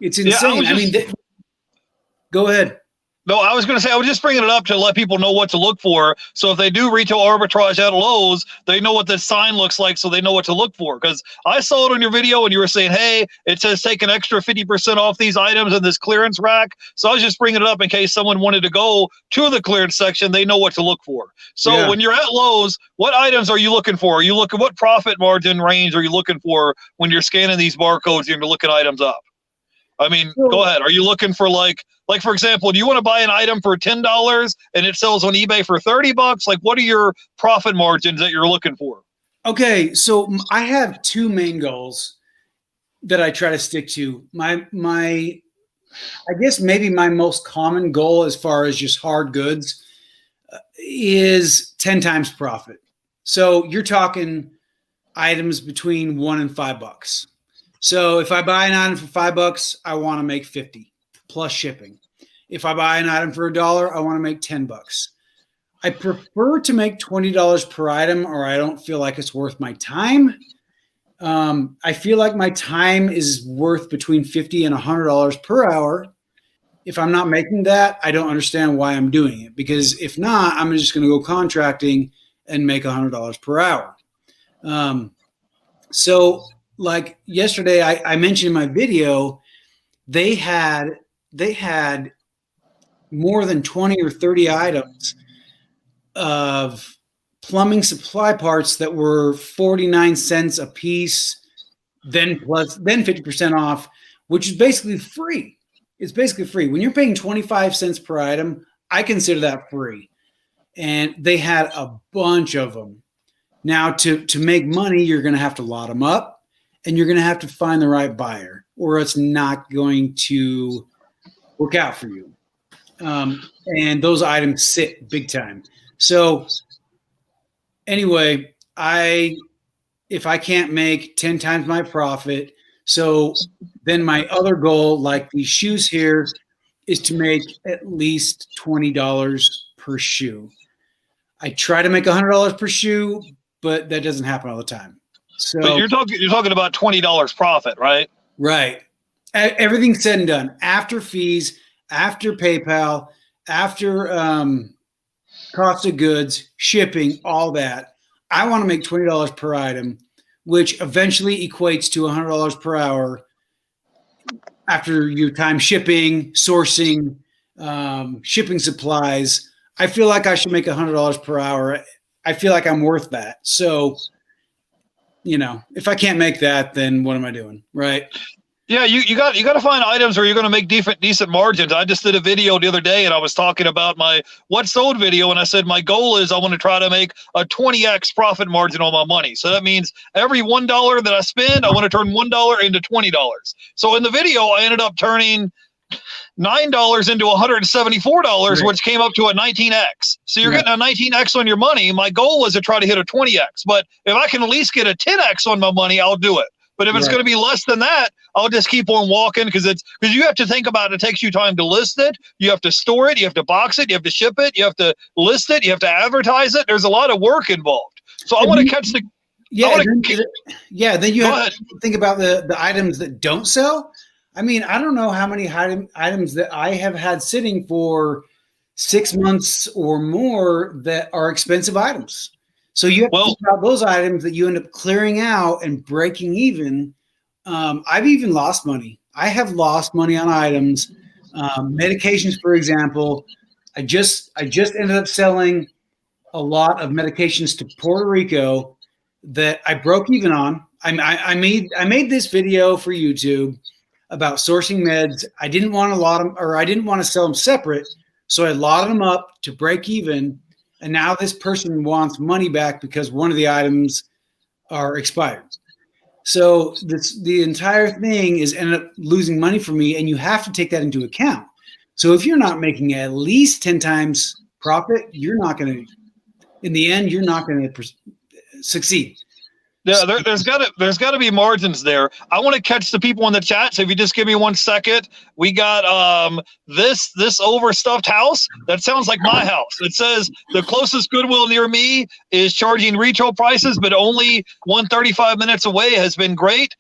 [SPEAKER 2] It's insane. Go ahead.
[SPEAKER 1] No, I was going to say, I was just bringing it up to let people know what to look for. So if they do retail arbitrage at Lowe's, they know what the sign looks like, so they know what to look for. Because I saw it on your video and you were saying, hey, it says take an extra 50% off these items in this clearance rack. So I was just bringing it up in case someone wanted to go to the clearance section, they know what to look for. So when you're at Lowe's, what items are you looking for? Are you looking, what profit margin range are you looking for when you're scanning these barcodes and you're looking items up? I mean, go ahead. Are you looking for like for example, do you want to buy an item for $10 and it sells on eBay for $30? Like, what are your profit margins that you're looking for?
[SPEAKER 2] Okay, so I have 2 main goals that I try to stick to. My I guess maybe my most common goal as far as just hard goods is 10 times profit. So you're talking items between $1 and $5. So if I buy an item for $5, I want to make 50 plus shipping. If I buy an item for $1, I want to make $10. I prefer to make $20 per item, or I don't feel like it's worth my time. I feel like my time is worth between $50 and $100 per hour. If I'm not making that, I don't understand why I'm doing it, because if not, I'm just going to go contracting and make $100 per hour. So like yesterday, I mentioned in my video, they had more than 20 or 30 items of plumbing supply parts that were 49 cents a piece, then 50% off, which is basically free. It's basically free. When you're paying 25 cents per item, I consider that free. And they had a bunch of them. Now, to make money, you're going to have to lot them up, and you're going to have to find the right buyer, or it's not going to work out for you. And those items sit big time. So anyway, if I can't make 10 times my profit, so then my other goal, like these shoes here, is to make at least $20 per shoe. I try to make $100 per shoe, but that doesn't happen all the time. So
[SPEAKER 1] but you're talking about $20 profit, right?
[SPEAKER 2] Right. Everything's said and done. After fees, after PayPal, after cost of goods, shipping, all that, I want to make $20 per item, which eventually equates to $100 per hour after your time shipping, sourcing, shipping supplies. I feel like I should make $100 per hour. I feel like I'm worth that. So, if I can't make that, then what am I doing? Right.
[SPEAKER 1] Yeah, you got to find items where you're going to make decent margins. I just did a video the other day, and I was talking about my what sold video, and I said my goal is I want to try to make a 20x profit margin on my money. So that means every $1 that I spend, I want to turn $1 into $20. So in the video, I ended up turning $9 into $174, right, which came up to a 19x. So you're getting a 19x on your money. My goal was to try to hit a 20x, but if I can at least get a 10x on my money, I'll do it. But if it's going to be less than that, I'll just keep on walking because you have to think about it. It takes you time to list it. You have to store it. You have to box it. You have to ship it. You have to list it. You have to advertise it. There's a lot of work involved. So I want to catch the.
[SPEAKER 2] Then you have to think about the items that don't sell. I mean, I don't know how many items that I have had sitting for 6 months or more that are expensive items. So you have to think about those items that you end up clearing out and breaking even. I've even lost money. I have lost money on items, medications, for example. I just ended up selling a lot of medications to Puerto Rico that I broke even on. I made this video for YouTube about sourcing meds. I didn't want I didn't want to sell them separate, so I lotted them up to break even. And now this person wants money back because one of the items are expired. So the entire thing is ended up losing money for me, and you have to take that into account. So if you're not making at least 10 times profit, you're not going to, in the end, you're not going to succeed.
[SPEAKER 1] Yeah, there's got to be margins there. I want to catch the people in the chat. So if you just give me 1 second, we got this overstuffed house. That sounds like my house. It says the closest Goodwill near me is charging retail prices, but only 135 minutes away has been great.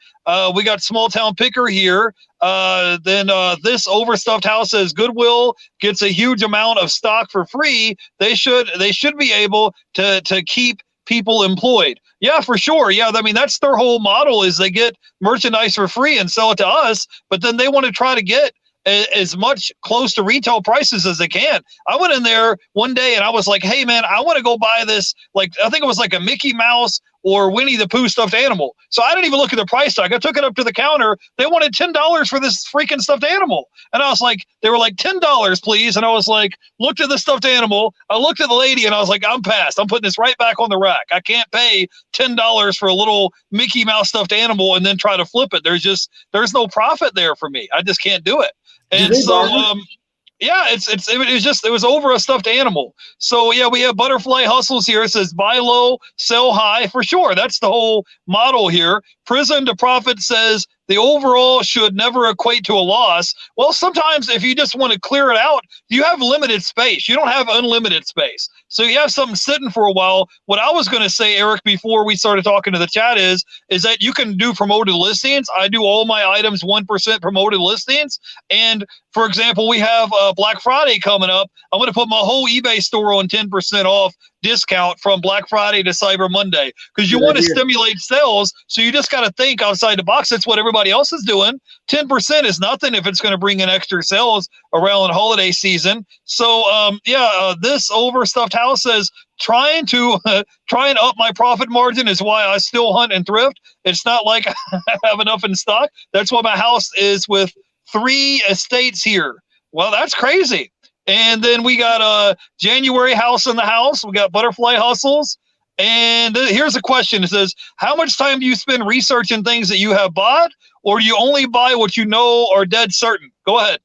[SPEAKER 1] We got Small Town Picker here. Then this overstuffed house says Goodwill gets a huge amount of stock for free. They should be able to keep people employed. Yeah, for sure. Yeah, I mean, that's their whole model is they get merchandise for free and sell it to us, but then they want to try to get as much close to retail prices as they can. I went in there one day and I was like, hey, man, I want to go buy this. Like, I think it was like a Mickey Mouse or Winnie the Pooh stuffed animal. So I didn't even look at the price tag. I took it up to the counter. They wanted $10 for this freaking stuffed animal. And I was like, they were like, $10, please. And I was like, looked at the stuffed animal. I looked at the lady and I was like, I'm passed. I'm putting this right back on the rack. I can't pay $10 for a little Mickey Mouse stuffed animal and then try to flip it. There's no profit there for me. I just can't do it. And so, yeah, it was over a stuffed animal. So yeah, we have Butterfly Hustles here. It says buy low, sell high for sure. That's the whole model here. Prison to Profit says the overall should never equate to a loss. Well, sometimes if you just want to clear it out, you have limited space. You don't have unlimited space. So you have something sitting for a while. What I was going to say, Eric, before we started talking to the chat is that you can do promoted listings. I do all my items 1% promoted listings. And for example, we have Black Friday coming up. I'm going to put my whole eBay store on 10% off discount from Black Friday to Cyber Monday because you want to stimulate sales. So you just got to think outside the box. That's what everybody else is doing. 10% is nothing if it's going to bring in extra sales around holiday season. So this overstuffed house says trying and up my profit margin is why I still hunt and thrift. It's not like I have enough in stock. That's why my house is with 3 estates here. Well, that's crazy. And then we got a January house in the house. We got Butterfly Hustles. And here's a question. It says, how much time do you spend researching things that you have bought, or do you only buy what you know are dead certain? Go ahead.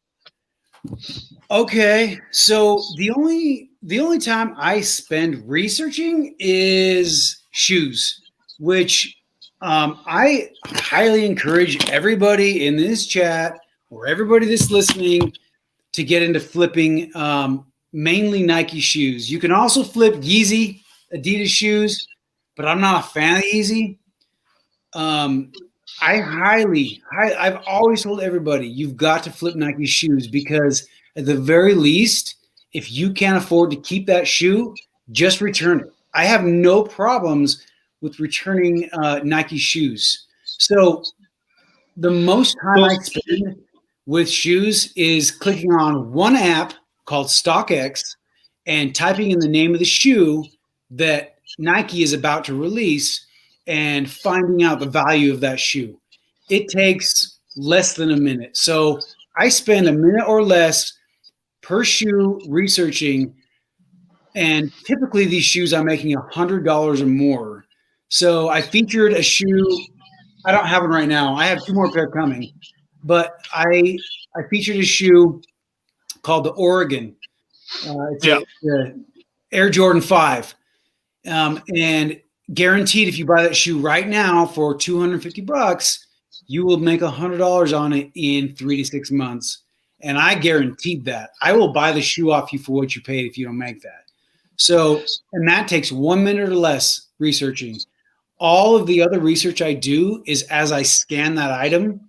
[SPEAKER 2] Okay. So the only time I spend researching is shoes, which I highly encourage everybody in this chat or everybody that's listening to get into flipping mainly Nike shoes. You can also flip Yeezy, Adidas shoes, but I'm not a fan of Yeezy. I've always told everybody, you've got to flip Nike shoes because at the very least, if you can't afford to keep that shoe, just return it. I have no problems with returning Nike shoes. So the most time I spend with shoes is clicking on one app called StockX and typing in the name of the shoe that Nike is about to release and finding out the value of that shoe. It takes less than a minute. So I spend a minute or less per shoe researching, and typically these shoes I'm making $100 or more. So I featured a shoe. I don't have one right now. I have 2 more pair coming, but I featured a shoe called the Oregon. It's the Air Jordan 5. And guaranteed, if you buy that shoe right now for $250, you will make $100 on it in 3 to 6 months. And I guaranteed that. I will buy the shoe off you for what you paid if you don't make that. So, and that takes 1 minute or less researching. All of the other research I do is as I scan that item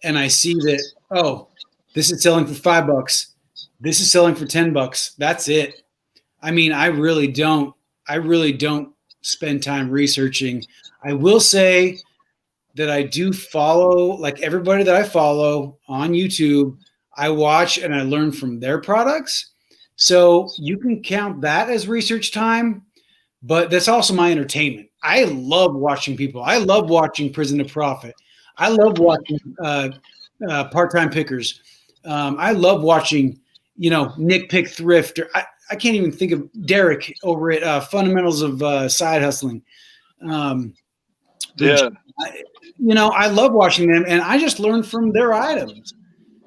[SPEAKER 2] and I see that, oh, this is selling for $5. This is selling for $10. That's it. I mean, I really don't spend time researching. I will say that I do follow, like everybody that I follow on YouTube, I watch and I learn from their products. So you can count that as research time, but that's also my entertainment. I love watching people. I love watching Prison to Profit. I love watching Part-Time Pickers. I love watching, Nick Pick Thrift. Or I can't even think of Derek over at Fundamentals of Side Hustling. I love watching them, and I just learn from their items.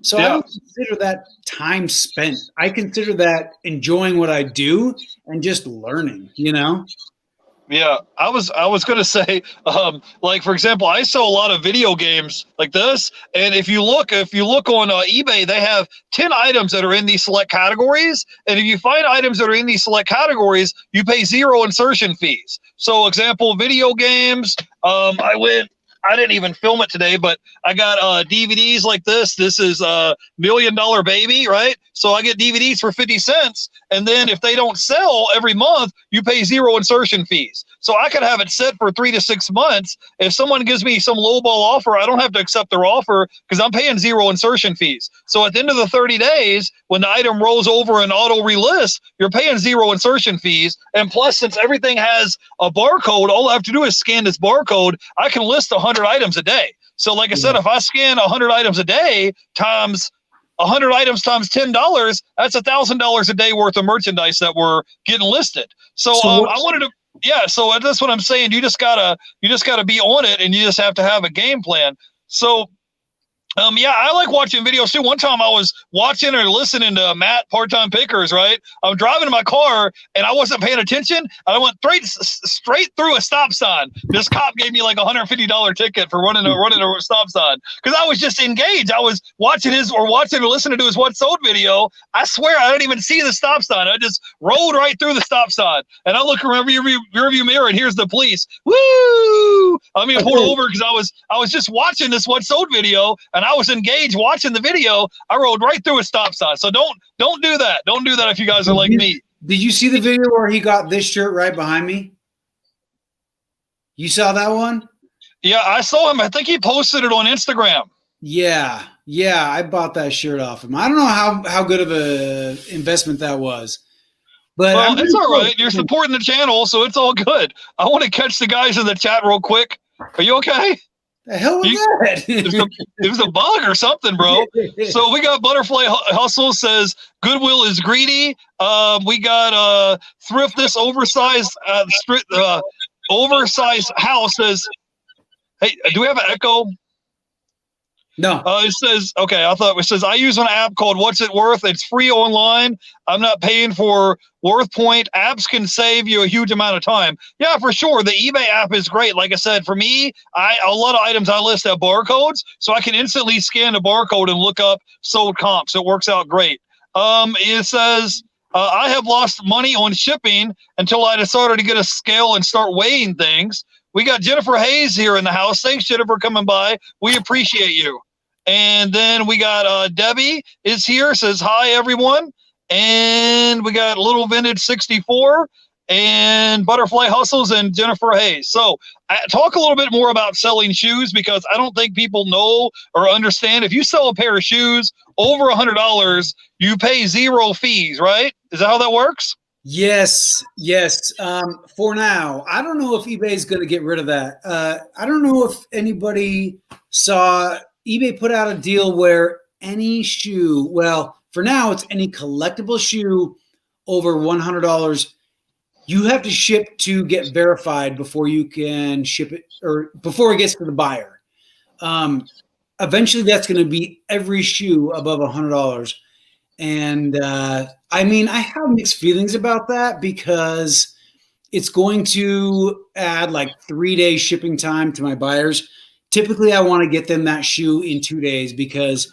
[SPEAKER 2] So I don't consider that time spent. I consider that enjoying what I do and just learning,
[SPEAKER 1] Yeah, I was going to say, like for example, I sell a lot of video games like this, and if you look on eBay, they have 10 items that are in these select categories, and if you find items that are in these select categories, you pay 0 insertion fees. So, example, video games. I didn't even film it today, but I got DVDs like this. This is $1 Million Baby, right? So I get DVDs for 50 cents. And then if they don't sell every month, you pay 0 insertion fees. So I could have it set for 3 to 6 months. If someone gives me some lowball offer, I don't have to accept their offer because I'm paying 0 insertion fees. So at the end of the 30 days, when the item rolls over and auto relist, you're paying 0 insertion fees. And plus, since everything has a barcode, all I have to do is scan this barcode. I can list 100 items a day. So like I said, if I scan 100 items a day times 100 items times $10, that's $1,000 a day worth of merchandise that we're getting listed. So I wanted to, so that's what I'm saying. You just gotta be on it, and you just have to have a game plan. So Yeah, I like watching videos too. One time I was watching or listening to Matt Part-Time Pickers, right? I'm driving in my car and I wasn't paying attention. And I went straight through a stop sign. This cop gave me like a $150 ticket for running a stop sign because I was just engaged. I was watching or listening to his What Sold video. I swear I didn't even see the stop sign. I just rolled right through the stop sign. And I look around your rearview mirror and here's the police. Woo! I mean, I pulled over because I was just watching this What Sold video and I was engaged watching the video. I rolled right through a stop sign. So don't do that. Don't do that if you guys are like me.
[SPEAKER 2] Did you see the video where he got this shirt right behind me? You saw that one?
[SPEAKER 1] Yeah, I saw him. I think he posted it on Instagram.
[SPEAKER 2] Yeah, I bought that shirt off him. I don't know how good of a investment that was. But
[SPEAKER 1] well, it's all right. You're supporting the channel, so it's all good. I want to catch the guys in the chat real quick. Are you okay?
[SPEAKER 2] The hell was that?
[SPEAKER 1] It was a bug or something, bro. So we got Butterfly Hustle says Goodwill is greedy. We got Thrift this oversized oversized house says, hey, do we have an echo?
[SPEAKER 2] No.
[SPEAKER 1] It says, okay, it says, I use an app called What's It Worth? It's free online. I'm not paying for Worth Point. Apps can save you a huge amount of time. Yeah, for sure. The eBay app is great. Like I said, for me, a lot of items I list have barcodes, so I can instantly scan the barcode and look up sold comps. It works out great. It says, I have lost money on shipping until I decided to get a scale and start weighing things. We got Jennifer Hayes here in the house. Thanks, Jennifer, for coming by. We appreciate you. And then we got Debbie is here, says hi, everyone. And we got Little Vintage 64 and Butterfly Hustles and Jennifer Hayes. So talk a little bit more about selling shoes because I don't think people know or understand. If you sell a pair of shoes over $100, you pay zero fees, right? Is that how that works?
[SPEAKER 2] Yes. For now, I don't know if eBay is going to get rid of that. I don't know if anybody saw eBay put out a deal where any shoe, well, for now, it's any collectible shoe over $100. You have to ship to get verified before you can ship it or before it gets to the buyer. Eventually, that's going to be every shoe above $100. And I mean, I have mixed feelings about that because it's going to add like 3-day shipping time to my buyers. Typically, I want to get them that shoe in 2 days because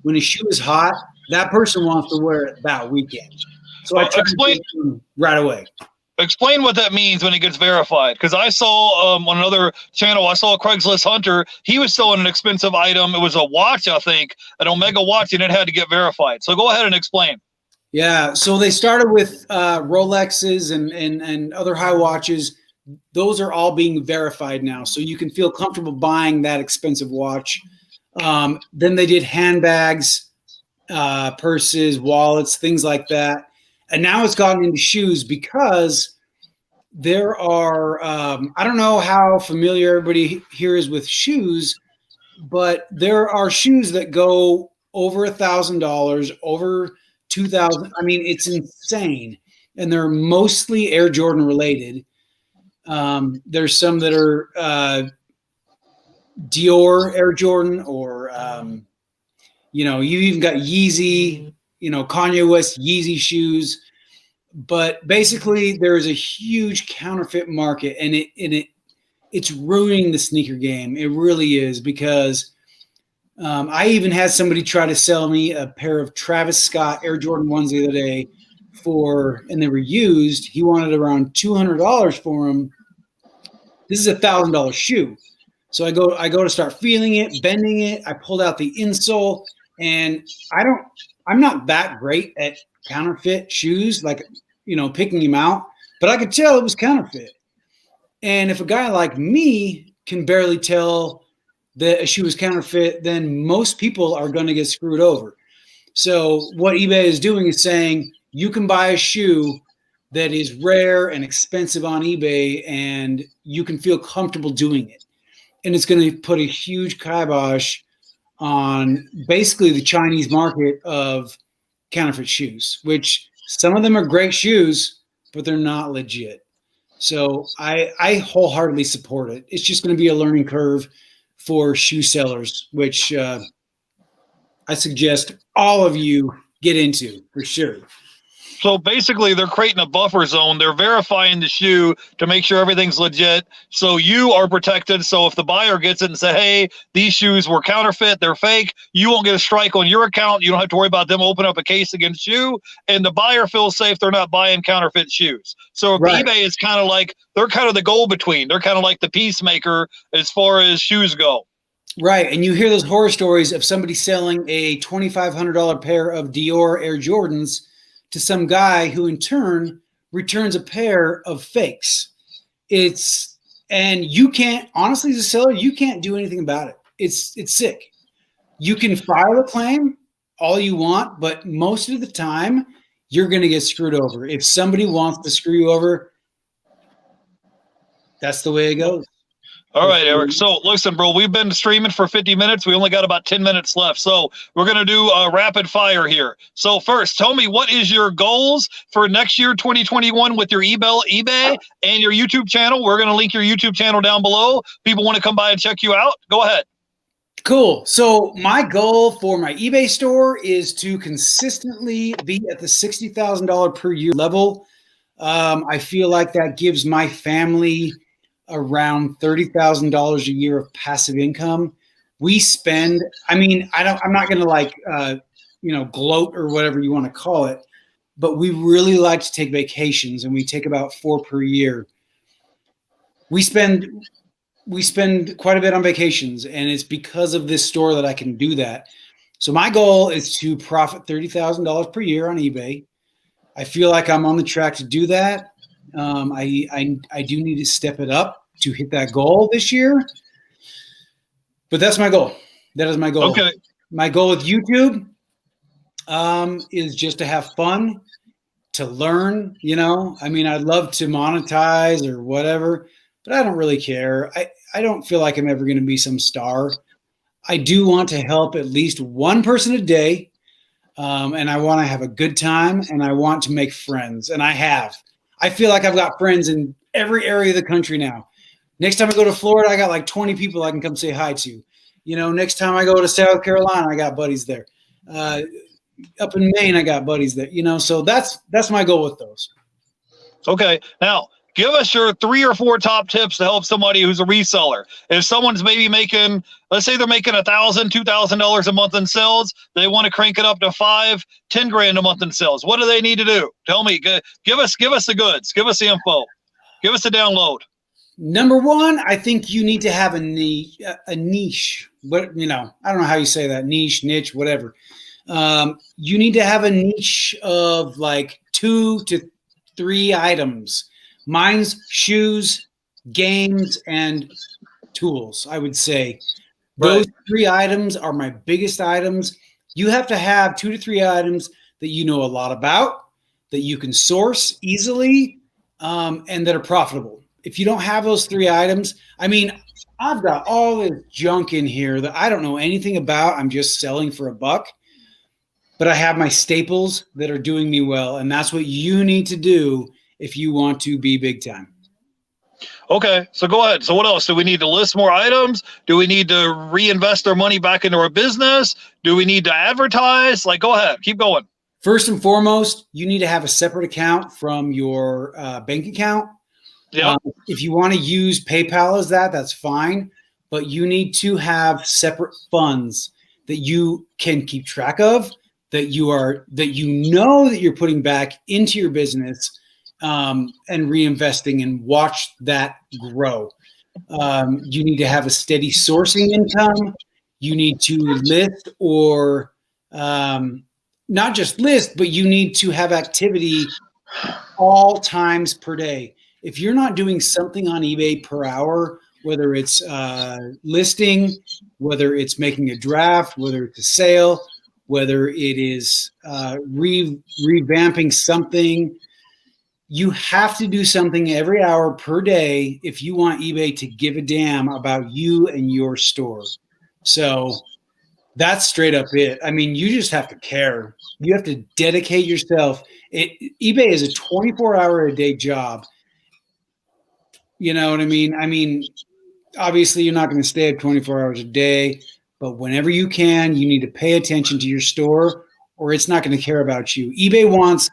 [SPEAKER 2] when a shoe is hot, that person wants to wear it that weekend. So I try to get them right away.
[SPEAKER 1] Explain what that means when it gets verified. Because I saw on another channel, I saw a Craigslist Hunter. He was selling an expensive item. It was a watch, I think, an Omega watch, and it had to get verified. So go ahead and explain.
[SPEAKER 2] Yeah. So they started with Rolexes and other high watches. Those are all being verified now. So you can feel comfortable buying that expensive watch. Then they did handbags, purses, wallets, things like that. And now it's gotten into shoes because there are, I don't know how familiar everybody here is with shoes, but there are shoes that go over $1,000, over $2,000. I mean, it's insane. And they're mostly Air Jordan related. There's some that are Dior Air Jordan or, you even got Yeezy, Kanye West Yeezy shoes. But basically, there is a huge counterfeit market, and it's ruining the sneaker game. It really is because I even had somebody try to sell me a pair of Travis Scott Air Jordan 1s the other day and they were used. He wanted around $200 for them. This is a $1,000 shoe. So I go to start feeling it, bending it. I pulled out the insole, and I'm not that great at counterfeit shoes, like, picking them out, but I could tell it was counterfeit. And if a guy like me can barely tell that a shoe is counterfeit, then most people are going to get screwed over. So what eBay is doing is saying you can buy a shoe that is rare and expensive on eBay, and you can feel comfortable doing it. And it's going to put a huge kibosh on basically the Chinese market of counterfeit shoes, which some of them are great shoes, but they're not legit. So I wholeheartedly support it. It's just going to be a learning curve for shoe sellers, which I suggest all of you get into for sure.
[SPEAKER 1] So basically, they're creating a buffer zone. They're verifying the shoe to make sure everything's legit. So you are protected. So if the buyer gets it and say, hey, these shoes were counterfeit, they're fake, you won't get a strike on your account. You don't have to worry about them opening up a case against you. And the buyer feels safe. They're not buying counterfeit shoes. So
[SPEAKER 2] Right.
[SPEAKER 1] eBay is kind of like, they're kind of the go-between. They're kind of like the peacemaker as far as shoes go.
[SPEAKER 2] Right. And you hear those horror stories of somebody selling a $2,500 pair of Dior Air Jordans to some guy who in turn returns a pair of fakes. And you can't, honestly, as a seller, you can't do anything about it. It's sick. You can file a claim all you want, but most of the time you're going to get screwed over. If somebody wants to screw you over, that's the way it goes.
[SPEAKER 1] All right, Eric. So listen, bro, we've been streaming for 50 minutes. We only got about 10 minutes left. So we're going to do a rapid fire here. So first, tell me, what is your goals for next year, 2021, with your eBay and your YouTube channel? We're going to link your YouTube channel down below. People want to come by and check you out. Go ahead.
[SPEAKER 2] Cool. So my goal for my eBay store is to consistently be at the $60,000 per year level. I feel like that gives my family around $30,000 a year of passive income. We spend, I'm not going to gloat or whatever you want to call it, but we really like to take vacations, and we take about 4 per year. We spend quite a bit on vacations, and it's because of this store that I can do that. So my goal is to profit $30,000 per year on eBay. I feel like I'm on the track to do that. I do need to step it up to hit that goal this year, but that's my goal. That is my goal.
[SPEAKER 1] Okay.
[SPEAKER 2] My goal with YouTube is just to have fun, to learn. I'd love to monetize or whatever, but I don't really care. I don't feel like I'm ever going to be some star. I do want to help at least one person a day, and I want to have a good time, and I want to make friends, and I have. I feel like I've got friends in every area of the country now. Next time I go to Florida, I got like 20 people I can come say hi to. Next time I go to South Carolina, I got buddies there. Up in Maine, I got buddies there. So that's my goal with those.
[SPEAKER 1] Okay. Now, give us your 3 or 4 top tips to help somebody who's a reseller. If someone's maybe making, let's say they're making $1,000, $2,000 a month in sales, they want to crank it up to $5,000, $10,000 a month in sales. What do they need to do? Tell me. Give us the goods. Give us the info. Give us the download.
[SPEAKER 2] Number one, I think you need to have a niche. But I don't know how you say that, niche, whatever. You need to have a niche of like 2 to 3 items. Mine's shoes, games, and tools, I would say. Those 3 items are my biggest items. You have to have 2 to 3 items that you know a lot about, that you can source easily, and that are profitable. If you don't have those 3 items, I've got all this junk in here that I don't know anything about. I'm just selling for $1, but I have my staples that are doing me well. And that's what you need to do if you want to be big time.
[SPEAKER 1] Okay, so go ahead. So what else? Do we need to list more items? Do we need to reinvest our money back into our business? Do we need to advertise? Go ahead. Keep going.
[SPEAKER 2] First and foremost, you need to have a separate account from your bank account.
[SPEAKER 1] Yeah.
[SPEAKER 2] If you want to use PayPal as that's fine. But you need to have separate funds that you can keep track of, that you're putting back into your business, and reinvesting, and watch that grow. You need to have a steady sourcing income. You need to list, or not just list, but you need to have activity all times per day. If you're not doing something on eBay per hour, whether it's listing, whether it's making a draft, whether it's a sale, whether it is revamping something, you have to do something every hour per day if you want eBay to give a damn about you and your store. So that's straight up it. You just have to care. You have to dedicate yourself. eBay is a 24-hour-a-day job. You know what I mean? Obviously, you're not going to stay up 24 hours a day, but whenever you can, you need to pay attention to your store or it's not going to care about you. eBay wants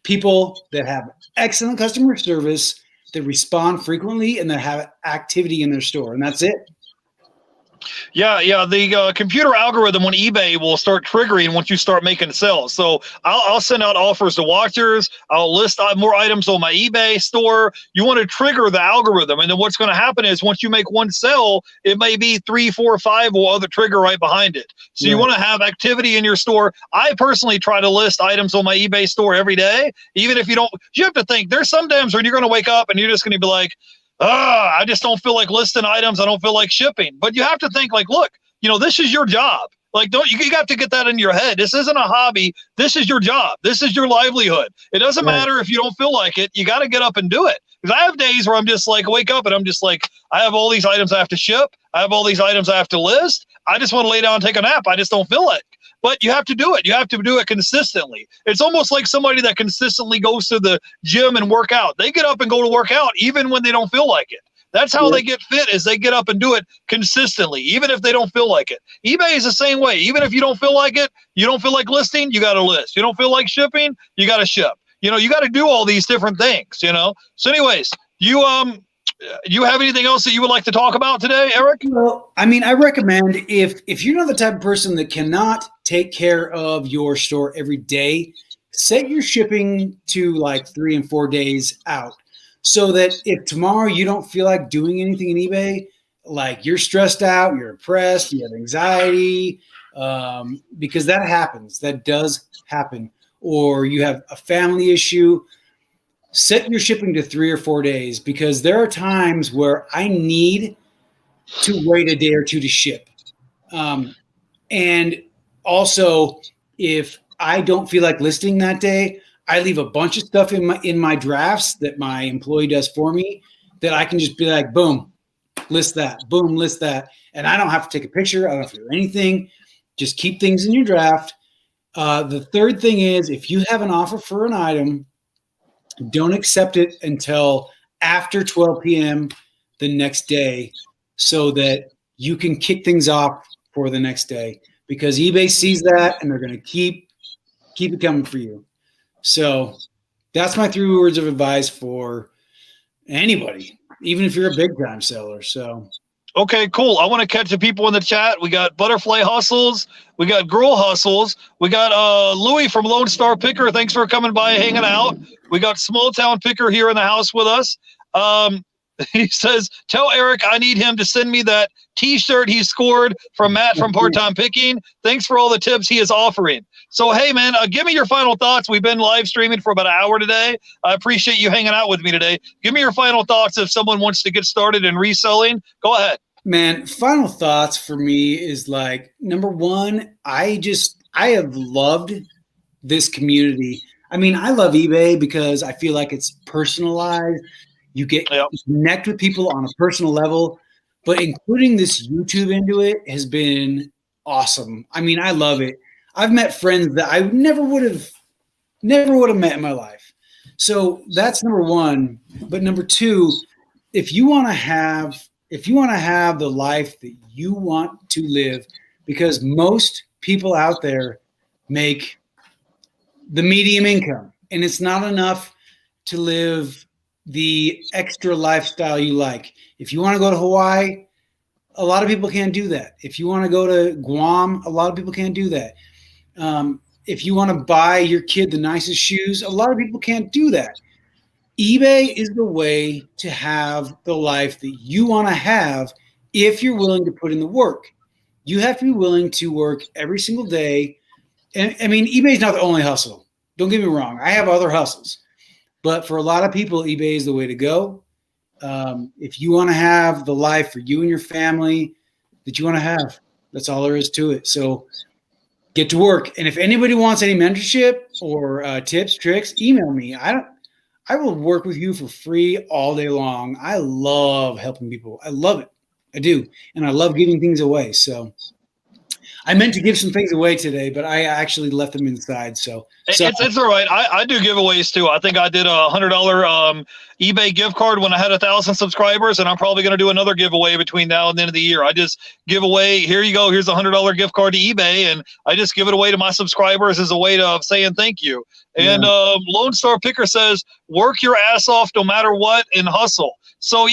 [SPEAKER 2] people that have excellent customer service, that respond frequently, and that have activity in their store, and that's it.
[SPEAKER 1] Yeah. The computer algorithm on eBay will start triggering once you start making sales. So I'll send out offers to watchers. I'll list more items on my eBay store. You want to trigger the algorithm, and then what's going to happen is once you make one sale, it may be 3, 4, 5 will other trigger right behind it. So you want to have activity in your store. I personally try to list items on my eBay store every day, even if you don't. You have to think there's some times when you're going to wake up and you're just going to be like, I just don't feel like listing items. I don't feel like shipping. But you have to think like, look, this is your job. Like, you got to get that in your head. This isn't a hobby. This is your job. This is your livelihood. It doesn't matter if you don't feel like it. You got to get up and do it. Because I have days where I'm just like, wake up and I'm just like, I have all these items I have to ship. I have all these items I have to list. I just want to lay down and take a nap. I just don't feel it. But you have to do it. You have to do it consistently. It's almost like somebody that consistently goes to the gym and work out. They get up and go to work out even when they don't feel like it. That's how they get fit, is they get up and do it consistently, even if they don't feel like it. eBay is the same way. Even if you don't feel like it, you don't feel like listing, you got to list. You don't feel like shipping, you got to ship. You got to do all these different things, So anyways, you have anything else that you would like to talk about today, Eric?
[SPEAKER 2] Well, I recommend if you're not the type of person that cannot take care of your store every day, set your shipping to like 3 and 4 days out. So that if tomorrow you don't feel like doing anything in eBay, like you're stressed out, you're depressed, you have anxiety, because that happens. That does happen. Or you have a family issue, set your shipping to 3 or 4 days, because there are times where I need to wait a day or two to ship. And also, if I don't feel like listing that day, I leave a bunch of stuff in my drafts that my employee does for me that I can just be like, boom, list that, boom, list that. And I don't have to take a picture. I don't have to do anything. Just keep things in your draft. The third thing is, if you have an offer for an item, don't accept it until after 12 p.m. the next day so that you can kick things off for the next day, because eBay sees that and they're going to keep it coming for you. So that's my 3 words of advice for anybody, even if you're a big time seller. So.
[SPEAKER 1] Okay, cool. I want to catch the people in the chat. We got Butterfly Hustles. We got Girl Hustles. We got Louie from Lone Star Picker. Thanks for coming by and hanging out. We got Small Town Picker here in the house with us. He says, tell Eric I need him to send me that T-shirt he scored from Matt from Part Time Picking. Thanks for all the tips he is offering. So, hey, man, give me your final thoughts. We've been live streaming for about an hour today. I appreciate you hanging out with me today. Give me your final thoughts if someone wants to get started in reselling. Go ahead.
[SPEAKER 2] Man, final thoughts for me is like, number one, I have loved this community. I love eBay because I feel like it's personalized. You get to connect with people on a personal level, but including this YouTube into it has been awesome. I love it. I've met friends that I never would have met in my life. So that's number one. But number two, if you want to have the life that you want to live, because most people out there make the medium income and it's not enough to live the extra lifestyle you like. If you want to go to Hawaii, a lot of people can't do that. If you want to go to Guam, a lot of people can't do that. If you want to buy your kid the nicest shoes, a lot of people can't do that. eBay is the way to have the life that you want to have if you're willing to put in the work. You have to be willing to work every single day. And eBay is not the only hustle. Don't get me wrong. I have other hustles. But for a lot of people, eBay is the way to go. If you want to have the life for you and your family that you want to have, that's all there is to it. So get to work. And if anybody wants any mentorship or tips, tricks, email me. I will work with you for free all day long. I love helping people. I love it. I do. And I love giving things away. So I meant to give some things away today, but I actually left them inside. So
[SPEAKER 1] it's all right. I do giveaways too. I think I did a $100 eBay gift card when I had 1,000 subscribers, and I'm probably going to do another giveaway between now and the end of the year. I just give away, here you go, here's a $100 gift card to eBay, and I just give it away to my subscribers as a way of saying thank you. And Lone Star Picker says, work your ass off no matter what and hustle. So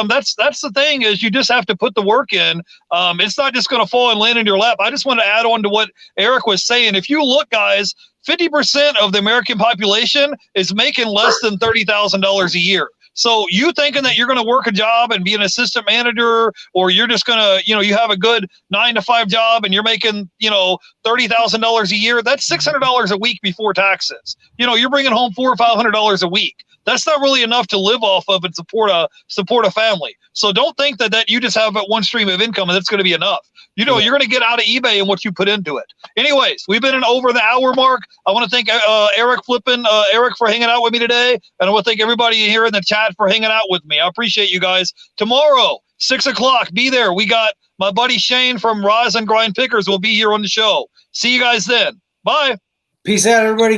[SPEAKER 1] that's the thing, is you just have to put the work in. It's not just going to fall and land in your lap. I just want to add on to what Eric was saying. If you look, guys, 50% of the American population is making less than $30,000 a year. So you thinking that you're going to work a job and be an assistant manager, or you're just going to, you have a good 9-to-5 job and you're making, $30,000 a year, that's $600 a week before taxes. You're bringing home $400 or $500 a week. That's not really enough to live off of and support a family. So don't think that you just have one stream of income and that's going to be enough. You're going to get out of eBay and what you put into it. Anyways, we've been in over the hour mark. I want to thank Flippin Eric for hanging out with me today. And I want to thank everybody here in the chat for hanging out with me. I appreciate you guys. Tomorrow, 6 o'clock, be there. We got my buddy Shane from Rise and Grind Pickers will be here on the show. See you guys then. Bye.
[SPEAKER 2] Peace out, everybody.